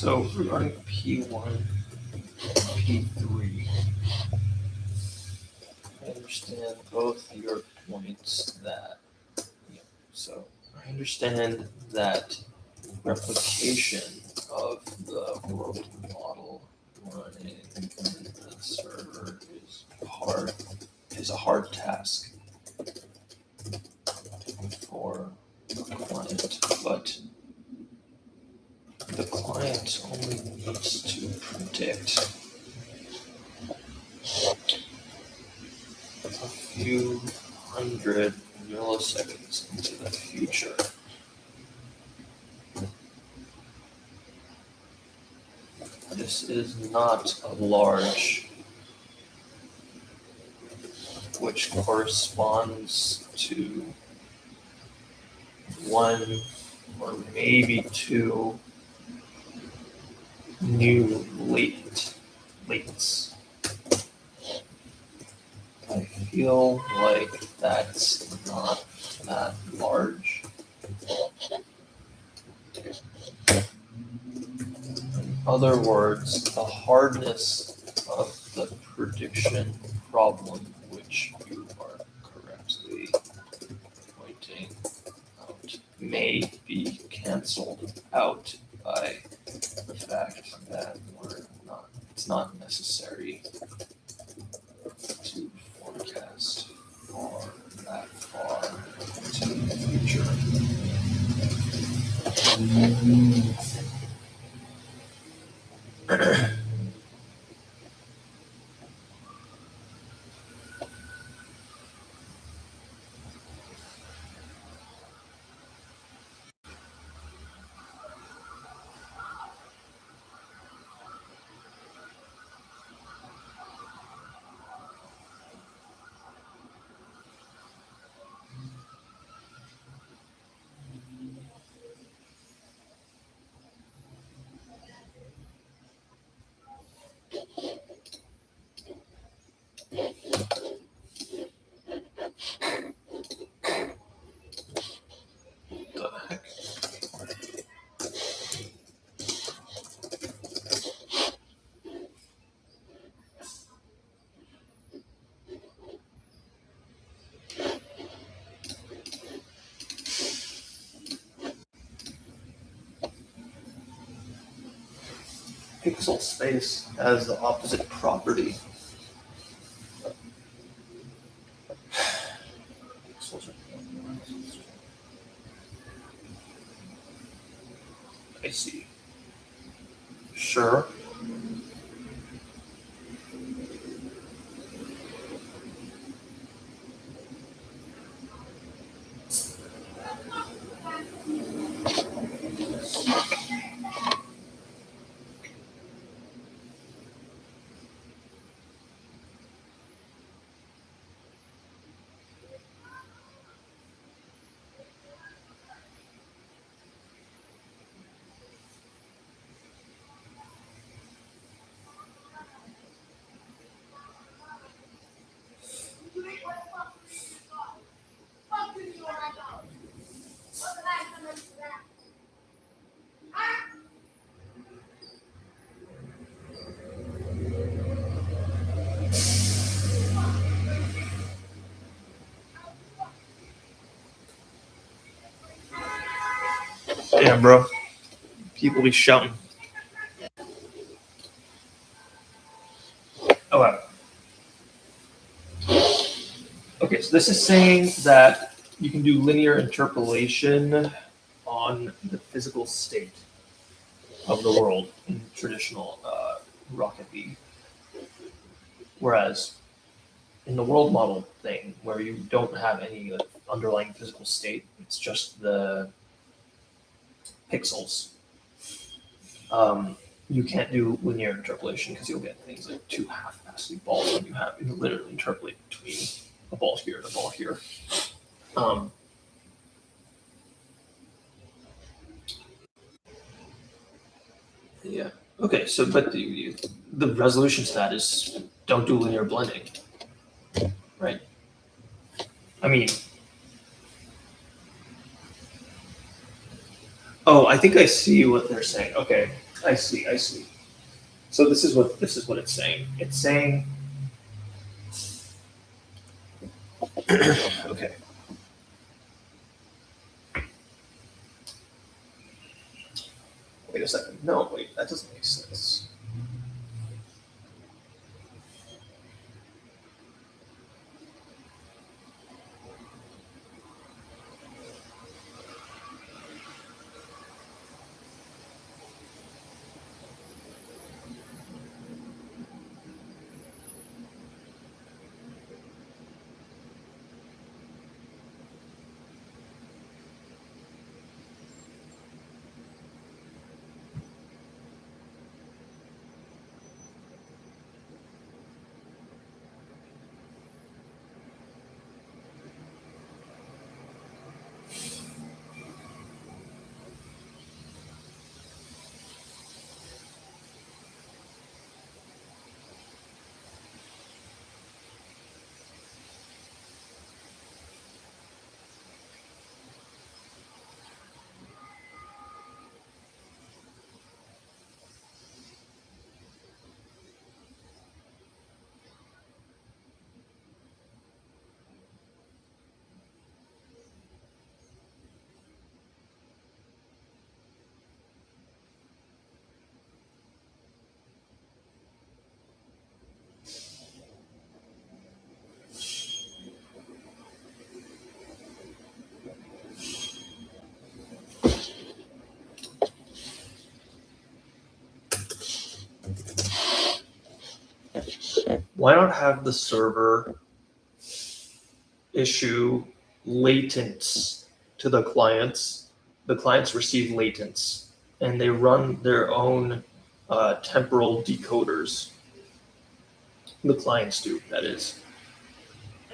So regarding P1, P3, I understand both your points that, so I understand that replication of the world model running in the server is a hard task for the client, but the client only needs to predict a few hundred milliseconds into the future. This is not a large, which corresponds to one or maybe two new latents. I feel like that's not that large. In other words, the hardness of the prediction problem, which you are correctly pointing out, may be cancelled out by the fact that it's not necessary to forecast for that far into the future. The heck? Pixel space has the opposite property. Pixels are I see. Sure. Damn, bro. People be shouting. Okay. Okay, so this is saying that you can do linear interpolation on the physical state of the world in traditional Rocket League. Whereas in the world model thing, where you don't have any underlying physical state, it's just the pixels. You can't do linear interpolation because you'll get things like two half-capacity balls when you literally interpolate between a ball here and a ball here. Yeah. Okay. So, but the resolution to that is don't do linear blending, right? I mean, oh, I think I see what they're saying. Okay, I see. I see. So this is what it's saying. It's saying, okay. Wait a second. No, wait, that doesn't make sense. Why not have the server issue latents to the clients? The clients receive latents, and they run their own temporal decoders. The clients do, that is.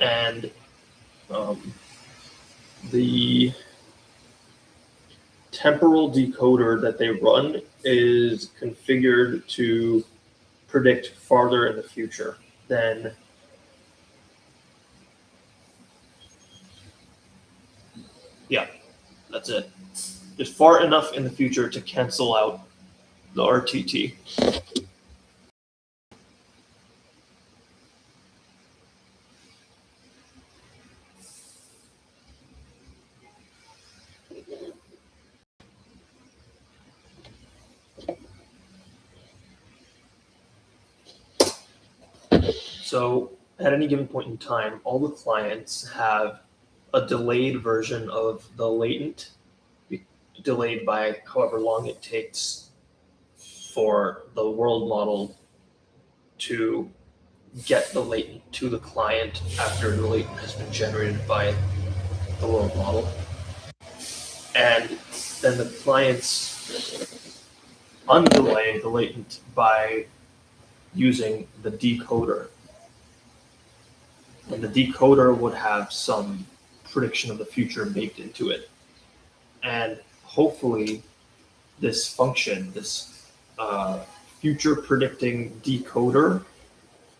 And the temporal decoder that they run is configured to predict farther in the future than that's it. Just far enough in the future to cancel out the RTT. So at any given point in time, all the clients have a delayed version of the latent delayed by however long it takes for the world model to get the latent to the client after the latent has been generated by the world model. And then the clients undelay the latent by using the decoder. And the decoder would have some prediction of the future baked into it. And hopefully this function, this future predicting decoder,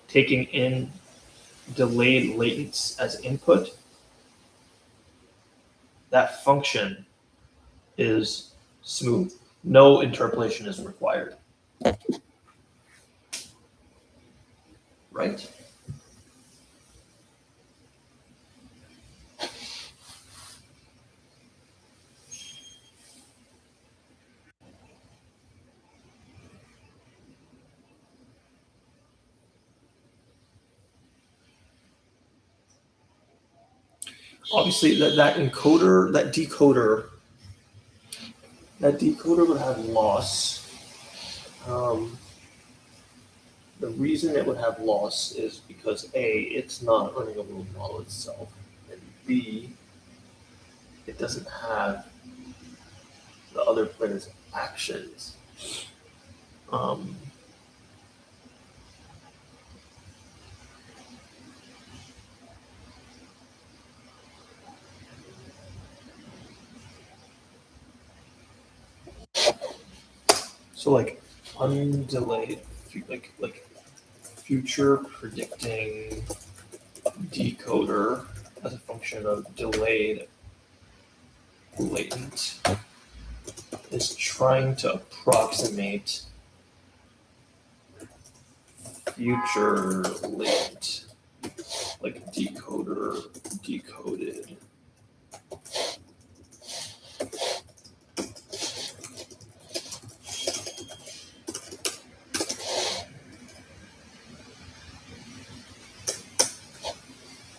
taking in delayed latents as input, that function is smooth. No interpolation is required. Right? Obviously, that decoder would have loss. The reason it would have loss is because A, it's not running a world model itself, and B, it doesn't have the other player's actions. So like undelayed, like future predicting decoder as a function of delayed latent is trying to approximate future latent, like decoder decoded.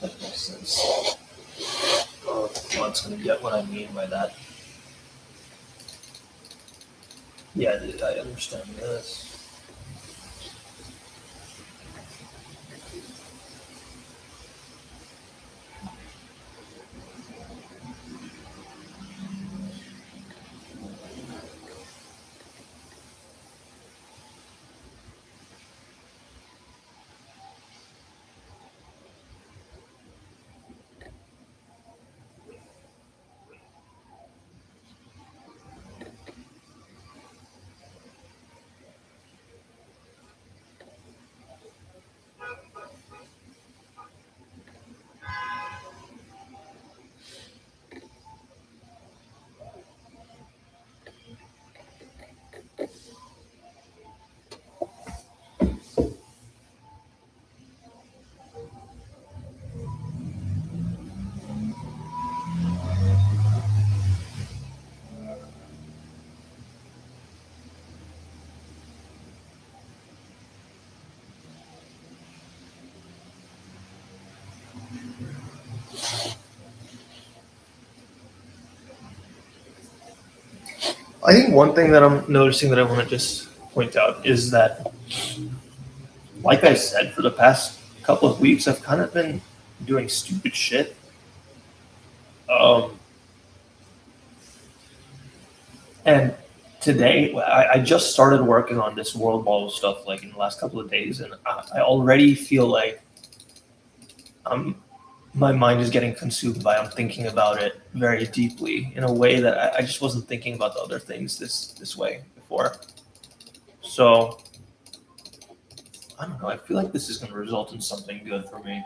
That makes sense. Quant's gonna get what I mean by that. Yeah, I understand this. I think one thing that I'm noticing that I want to just point out is that, like I said, for the past couple of weeks, I've kind of been doing stupid shit. And today, I just started working on this world model stuff like in the last couple of days, and I already feel like my mind is getting consumed by I'm thinking about it very deeply in a way that I just wasn't thinking about the other things this way before. So I don't know. I feel like this is going to result in something good for me.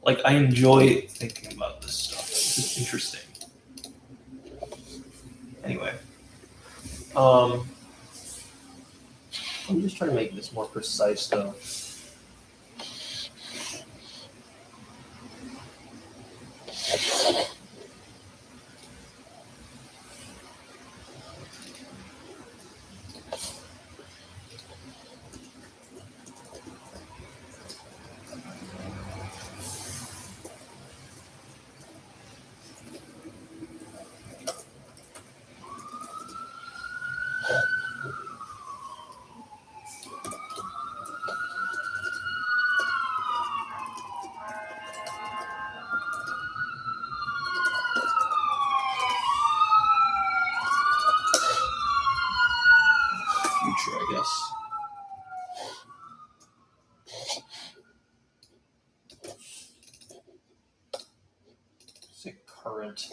Like I enjoy thinking about this stuff. It's interesting. Anyway, I'm just trying to make this more precise though. current.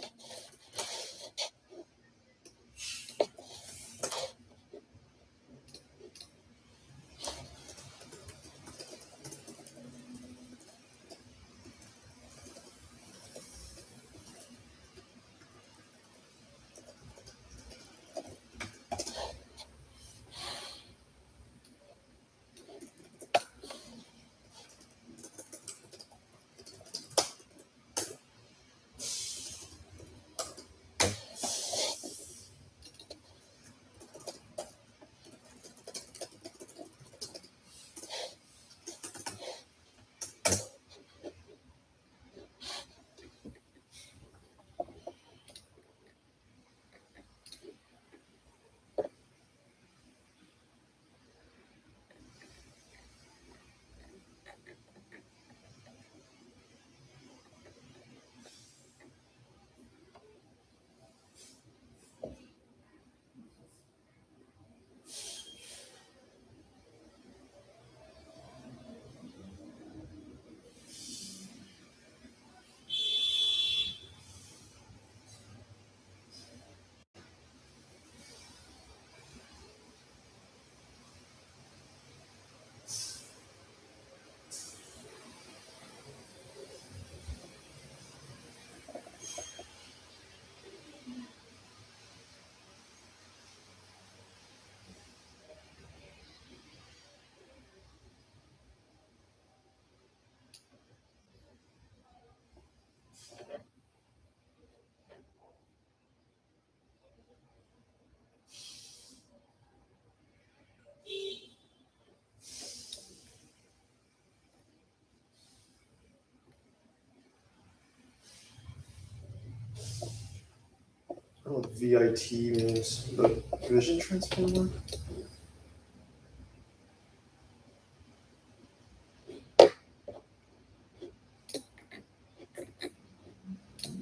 I don't know what VIT means. The vision transformer?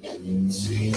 Let's see.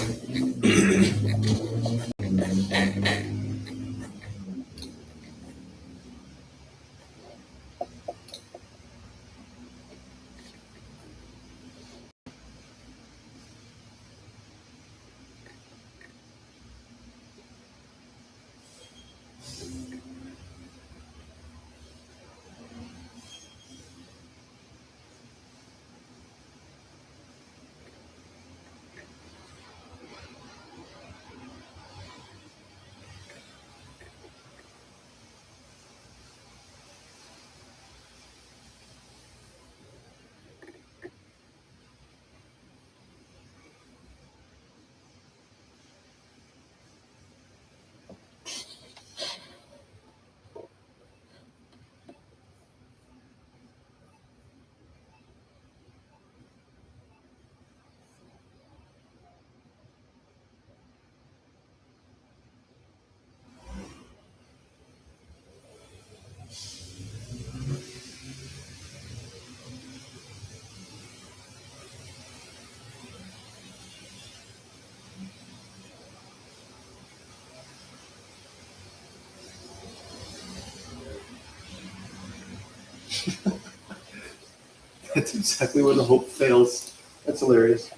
That's exactly where the hope fails. That's hilarious.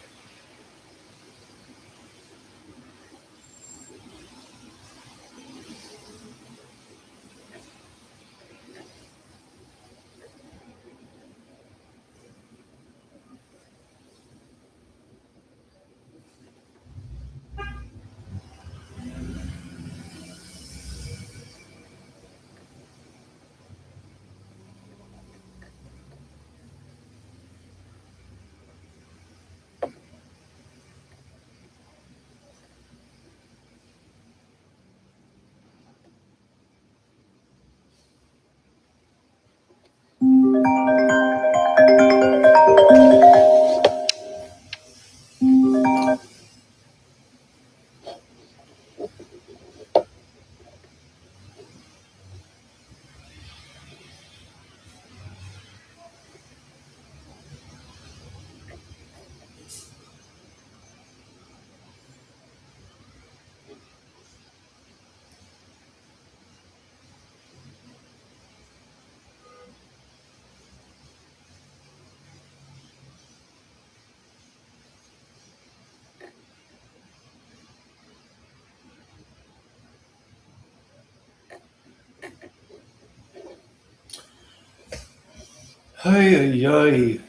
Ay, ay, ay.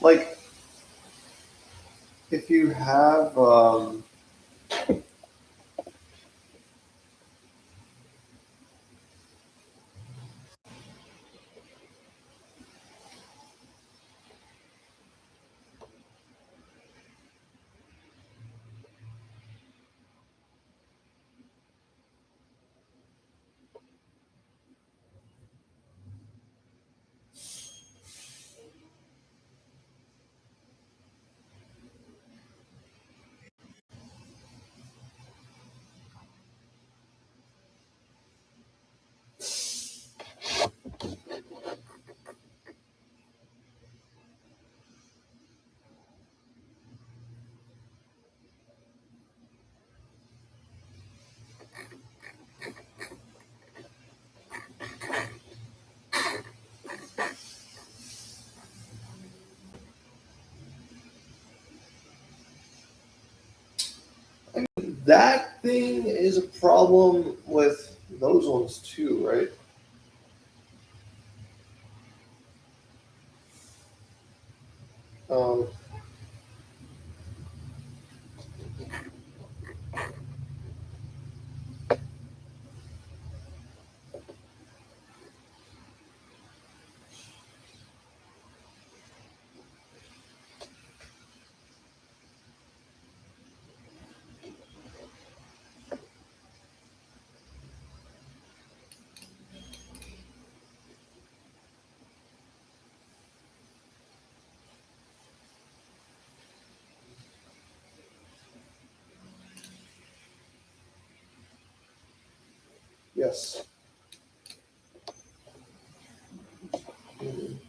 Like, if you have that thing is a problem with those ones too, right? Um, yes. Mhm.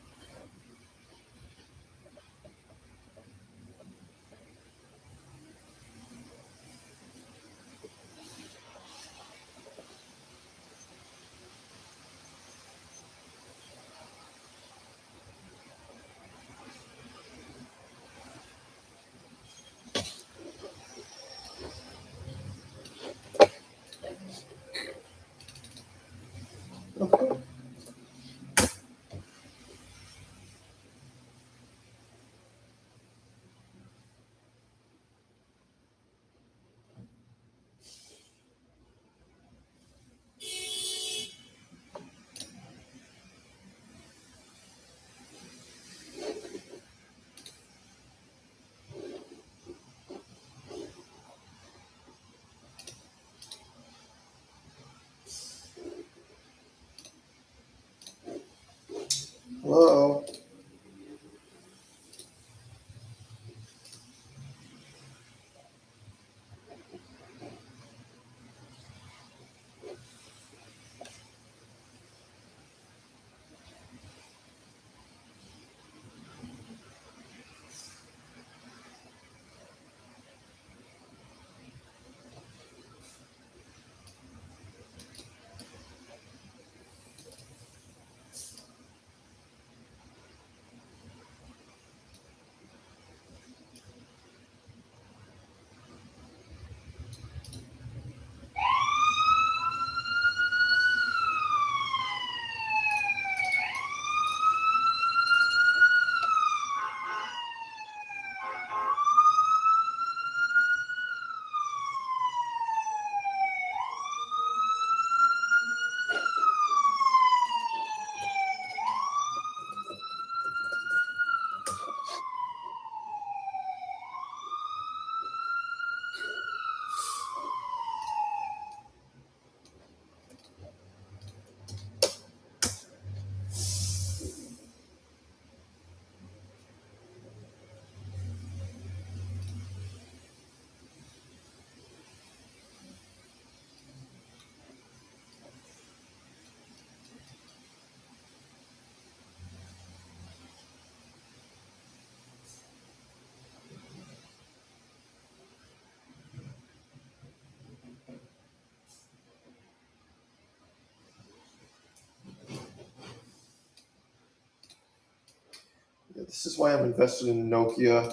This is why I'm invested in Nokia.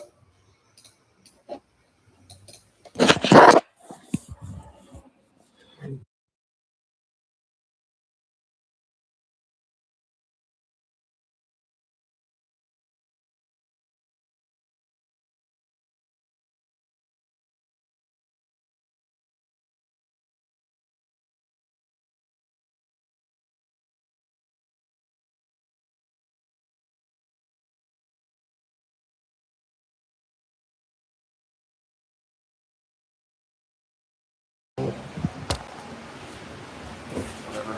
Whatever.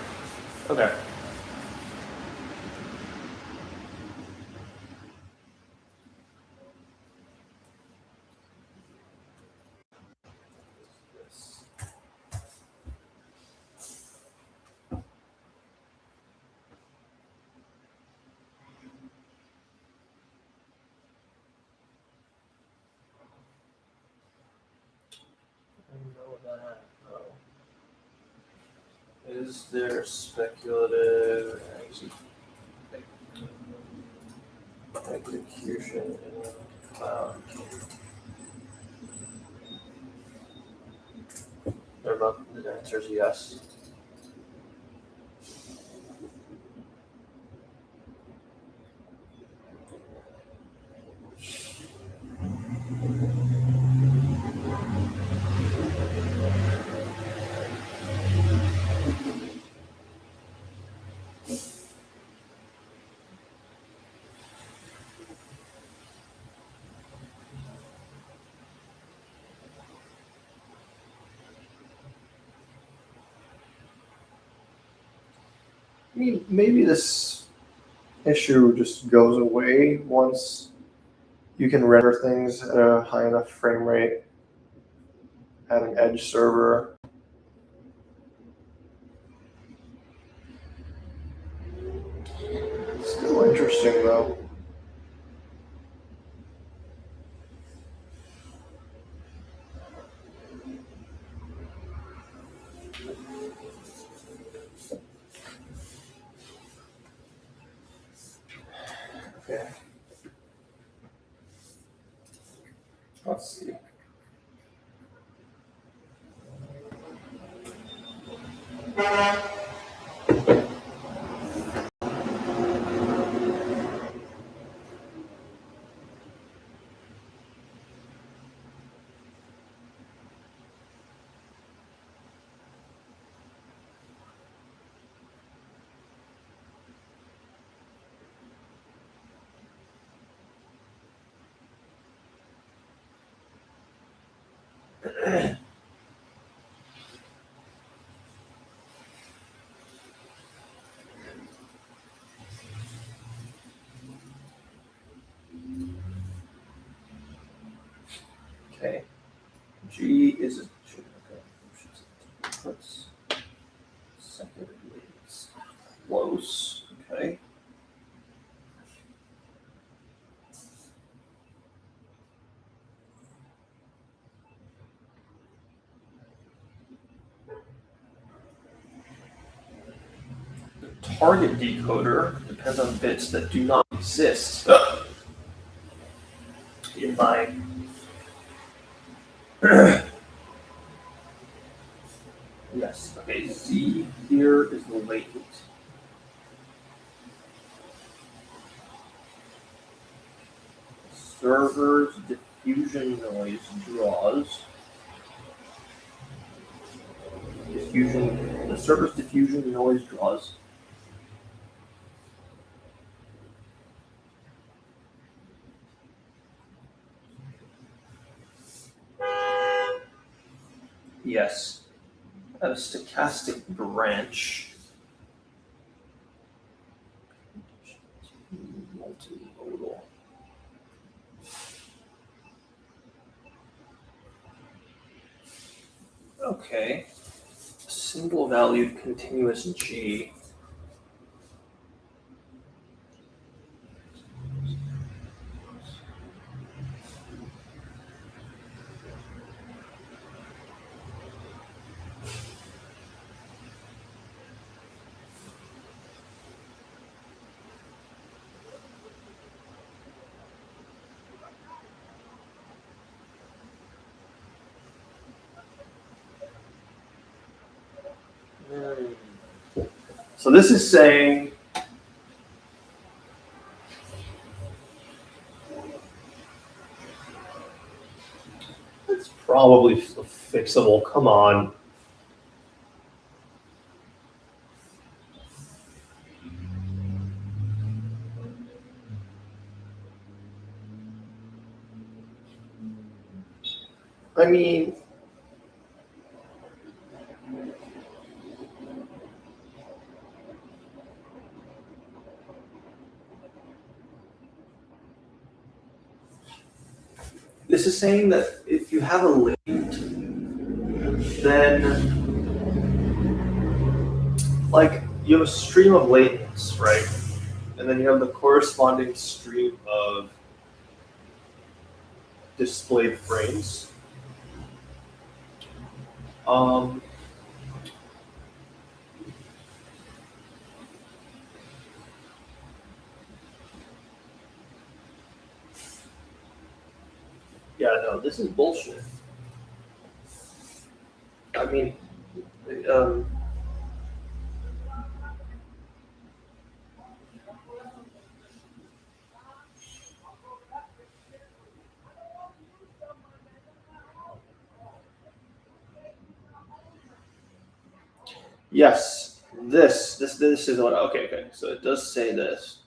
Okay. I know that. Oh. Is there speculative execution in the cloud? The answer is yes. I mean, maybe this issue just goes away once you can render things at a high enough frame rate at an edge server. Still interesting though. Okay. Let's see. Okay. G is a okay. Second is close. Okay. The target decoder depends on bits that do not exist in my yes. Okay. Z here is the latent. Server's diffusion noise draws. The server's diffusion noise draws. Yes. At a stochastic branch. Multimodal. Okay. Single valued continuous G. So this is saying it's probably fixable. Come on. I mean, this is saying that if you have a latent, then like you have a stream of latents, right? And then you have the corresponding stream of displayed frames. Yeah, no, this is bullshit. I mean, um, yes, this is what. Okay. So it does say this.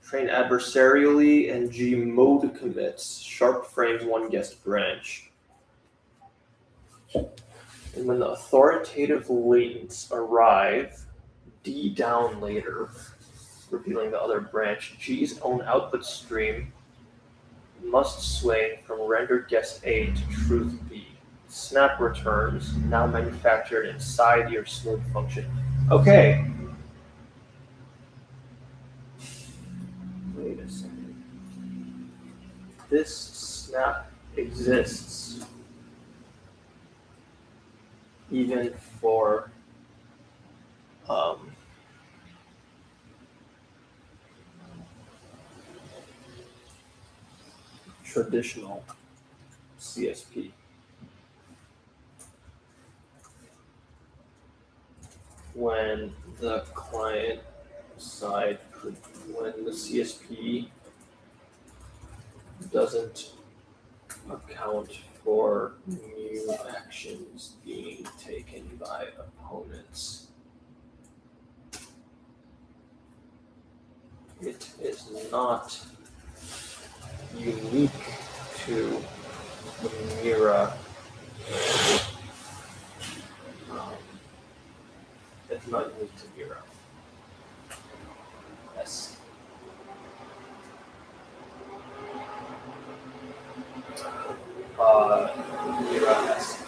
Train adversarially and G mode commits. Sharp frames one guest branch. And when the authoritative latents arrive, D down later, revealing the other branch, G's own output stream must swing from render guess A to truth B. Snap returns, now manufactured inside your smooth function. Okay. Wait a second. This snap exists even for traditional CSP. When the client side, when the CSP doesn't account for new actions being taken by opponents. It is not unique to the Mira. It's not unique to Mira. Yes. Mira has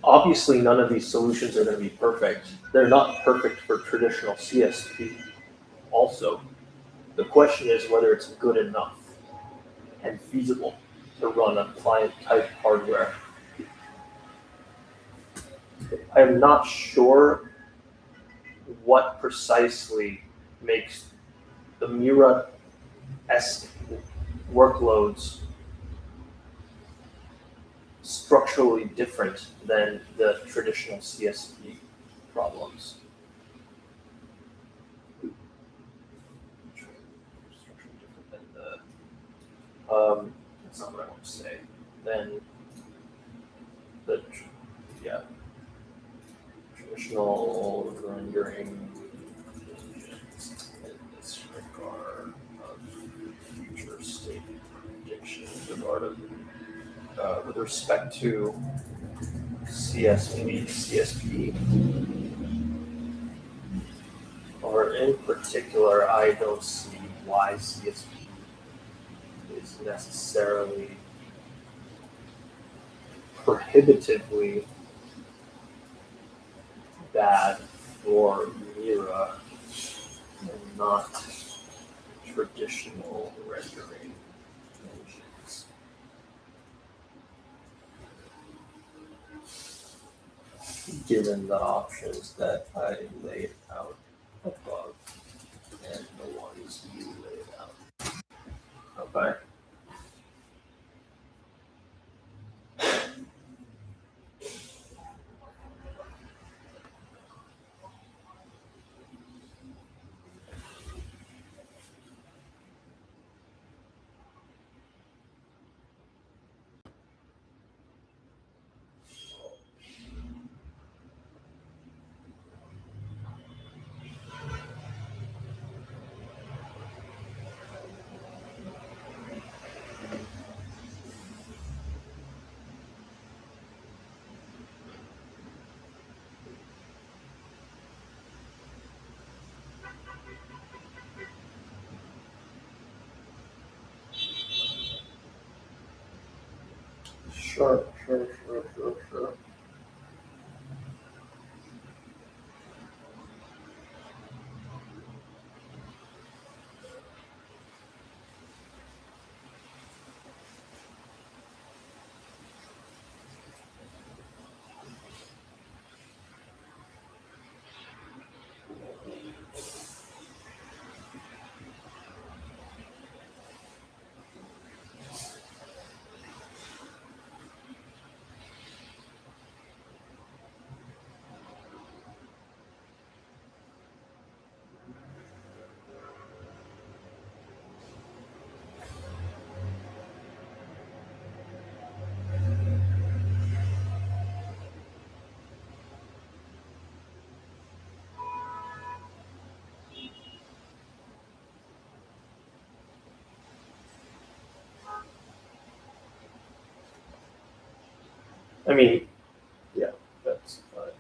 Obviously, none of these solutions are going to be perfect. They're not perfect for traditional CSP. Also, the question is whether it's good enough and feasible to run on client-type hardware. I am not sure what precisely makes the Mira-esque workloads structurally different than the traditional CSP problems. Structurally different than that's not what I want to say. Then traditional rendering in this regard of future state prediction with respect to CSP, or in particular, I don't see why CSP is necessarily prohibitively bad for Mira and not traditional rendering engines. Given the options that I laid out above and the ones you laid out. Okay. Sure. I mean, yeah, that's fine.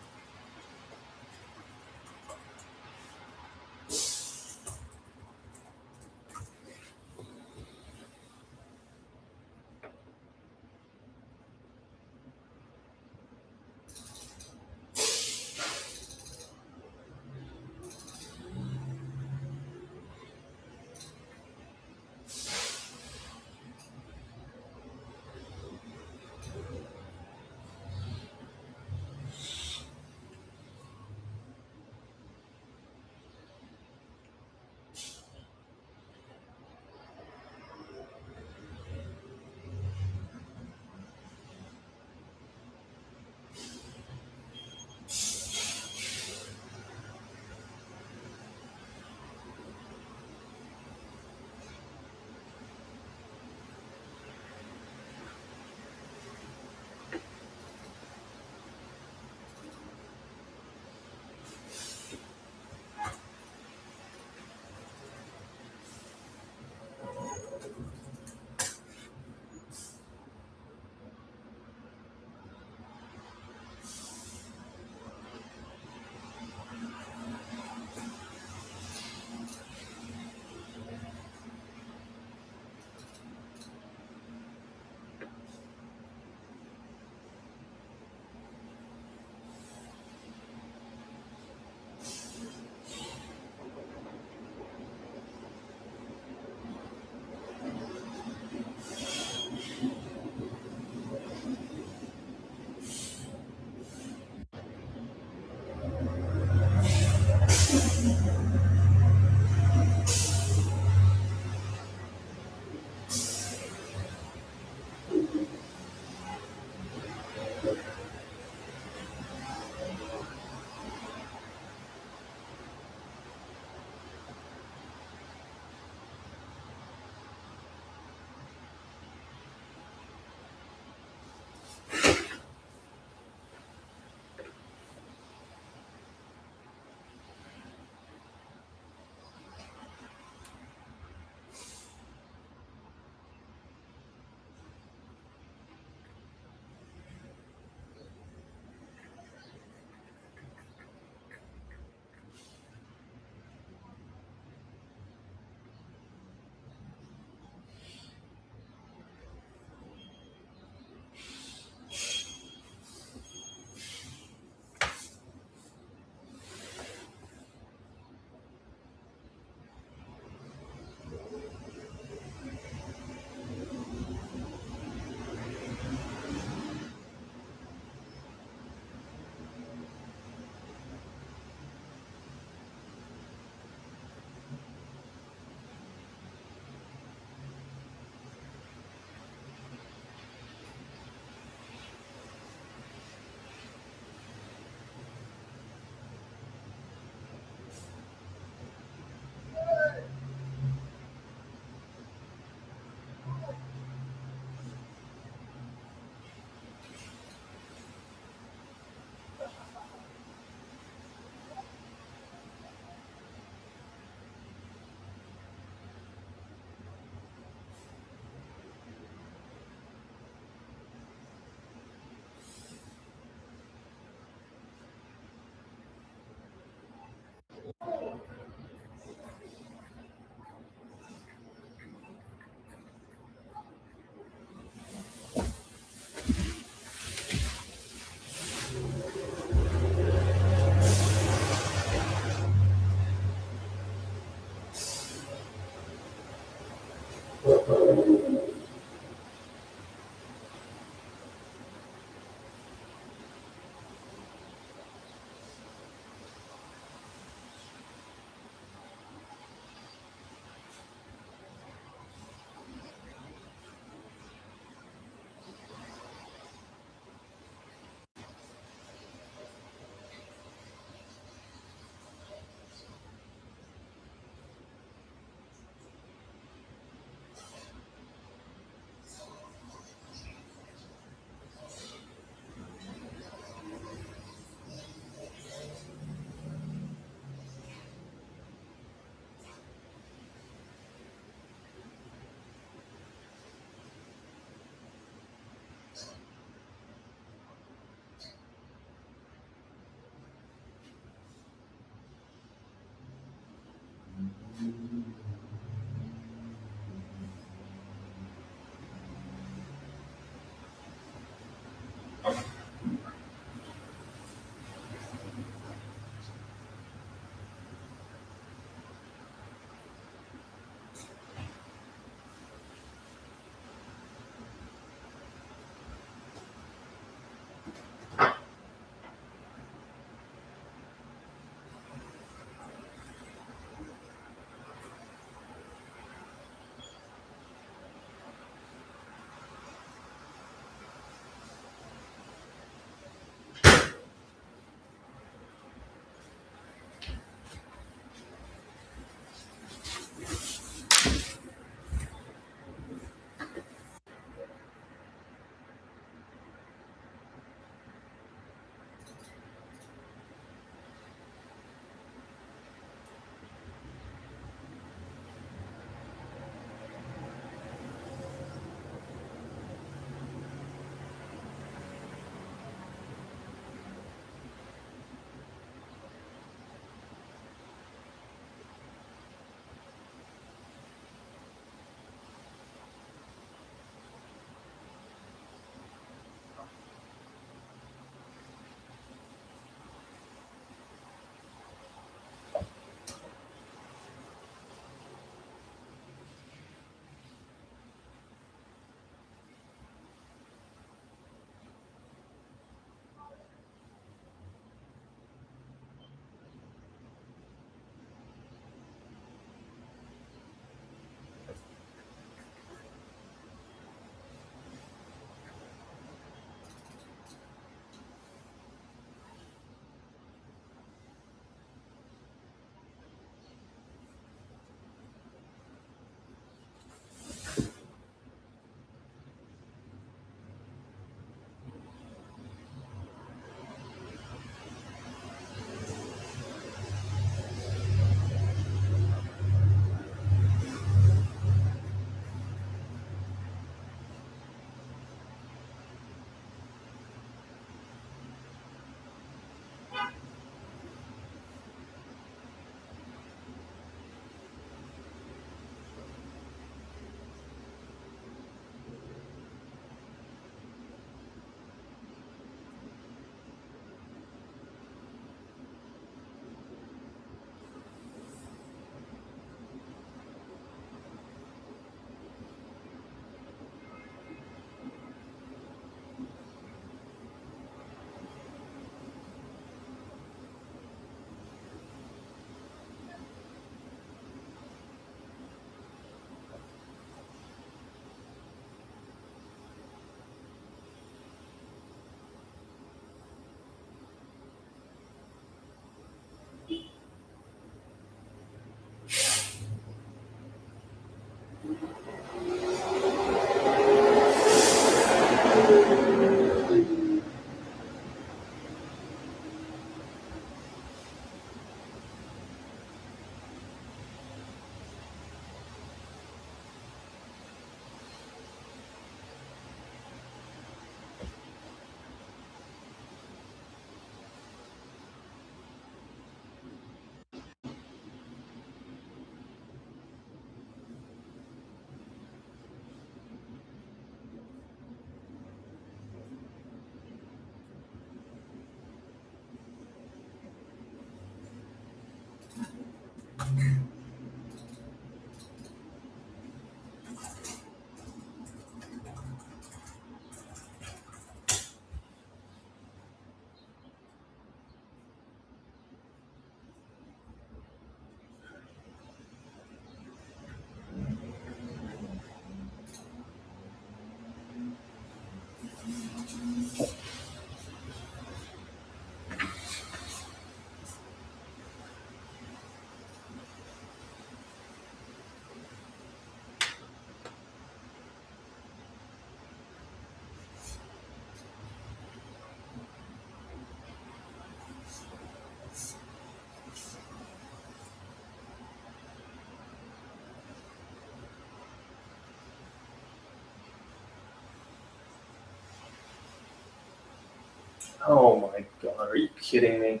Oh my god, are you kidding me?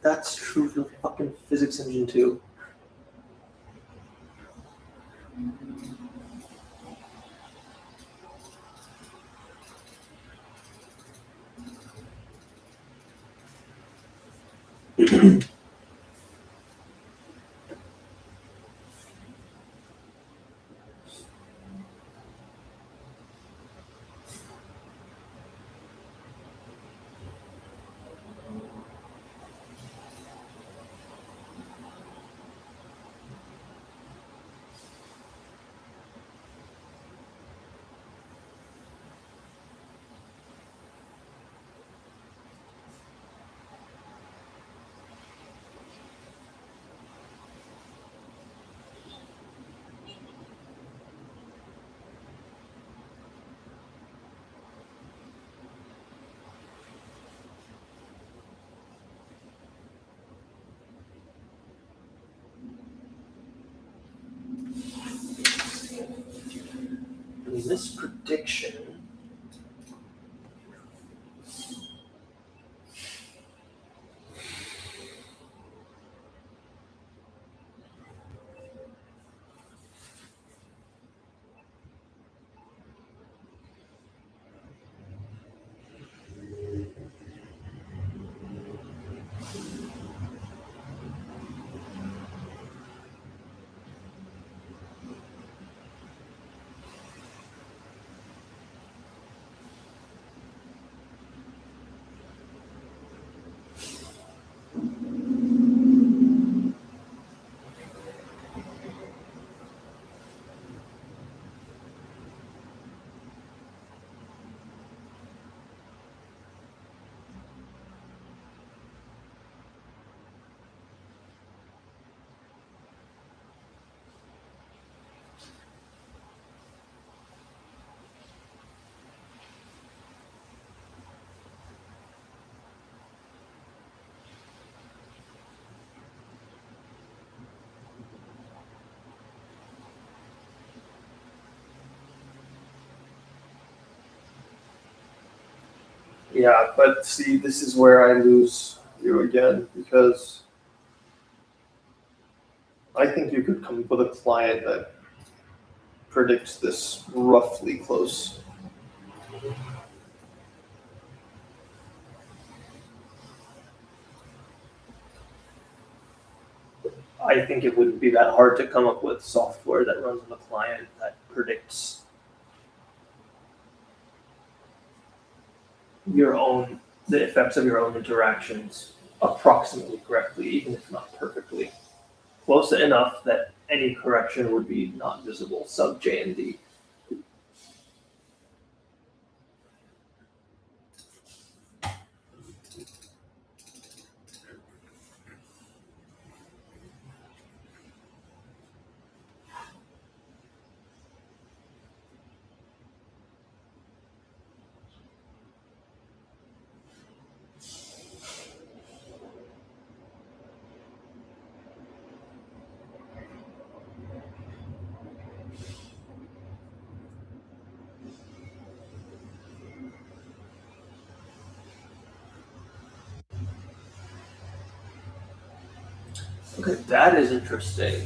That's true for the fucking physics engine too. This prediction. Yeah, but see, this is where I lose you again because I think you could come up with a client that predicts this roughly close. I think it wouldn't be that hard to come up with software that runs on the client that predicts the effects of your own interactions approximately correctly, even if not perfectly. Close enough that any correction would be not visible, sub J and D. Okay, that is interesting.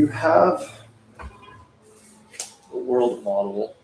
you have the world model.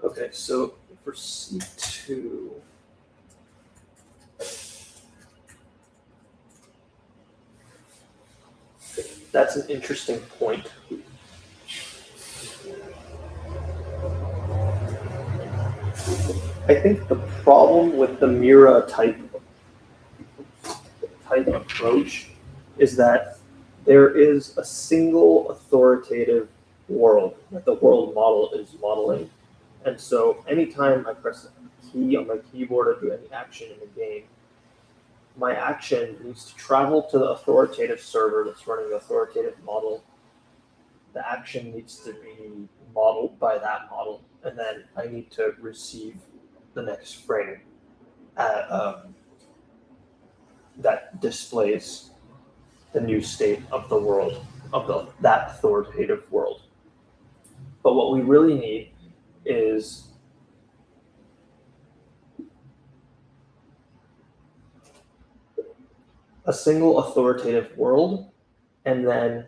Okay, so for C2, that's an interesting point. I think the problem with the Mira type approach is that there is a single authoritative world that the world model is modeling. And so anytime I press a key on my keyboard or do any action in the game, my action needs to travel to the authoritative server that's running the authoritative model. The action needs to be modeled by that model, and then I need to receive the next frame that displays the new state of the world, of that authoritative world. But what we really need is a single authoritative world, and then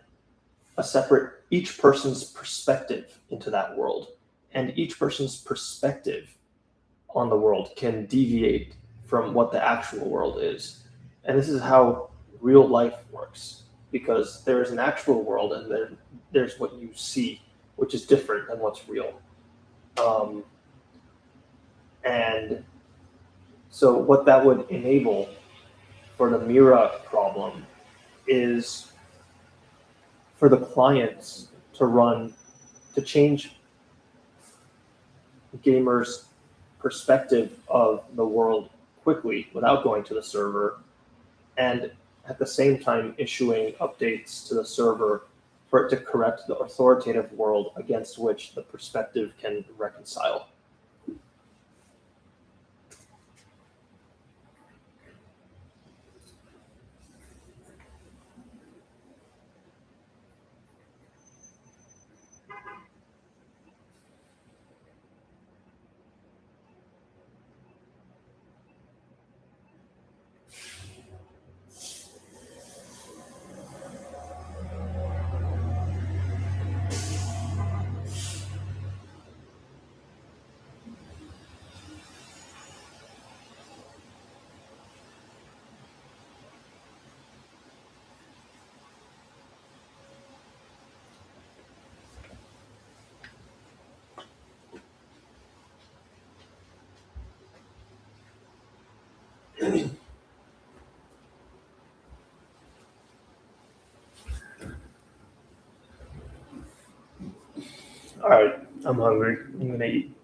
a separate, each person's perspective into that world. And each person's perspective on the world can deviate from what the actual world is. And this is how real life works, because there is an actual world and then there's what you see, which is different than what's real. And so what that would enable for the Mira problem is for the clients to change gamers' perspective of the world quickly without going to the server, and at the same time issuing updates to the server for it to correct the authoritative world against which the perspective can reconcile. All right, I'm hungry. I'm gonna eat.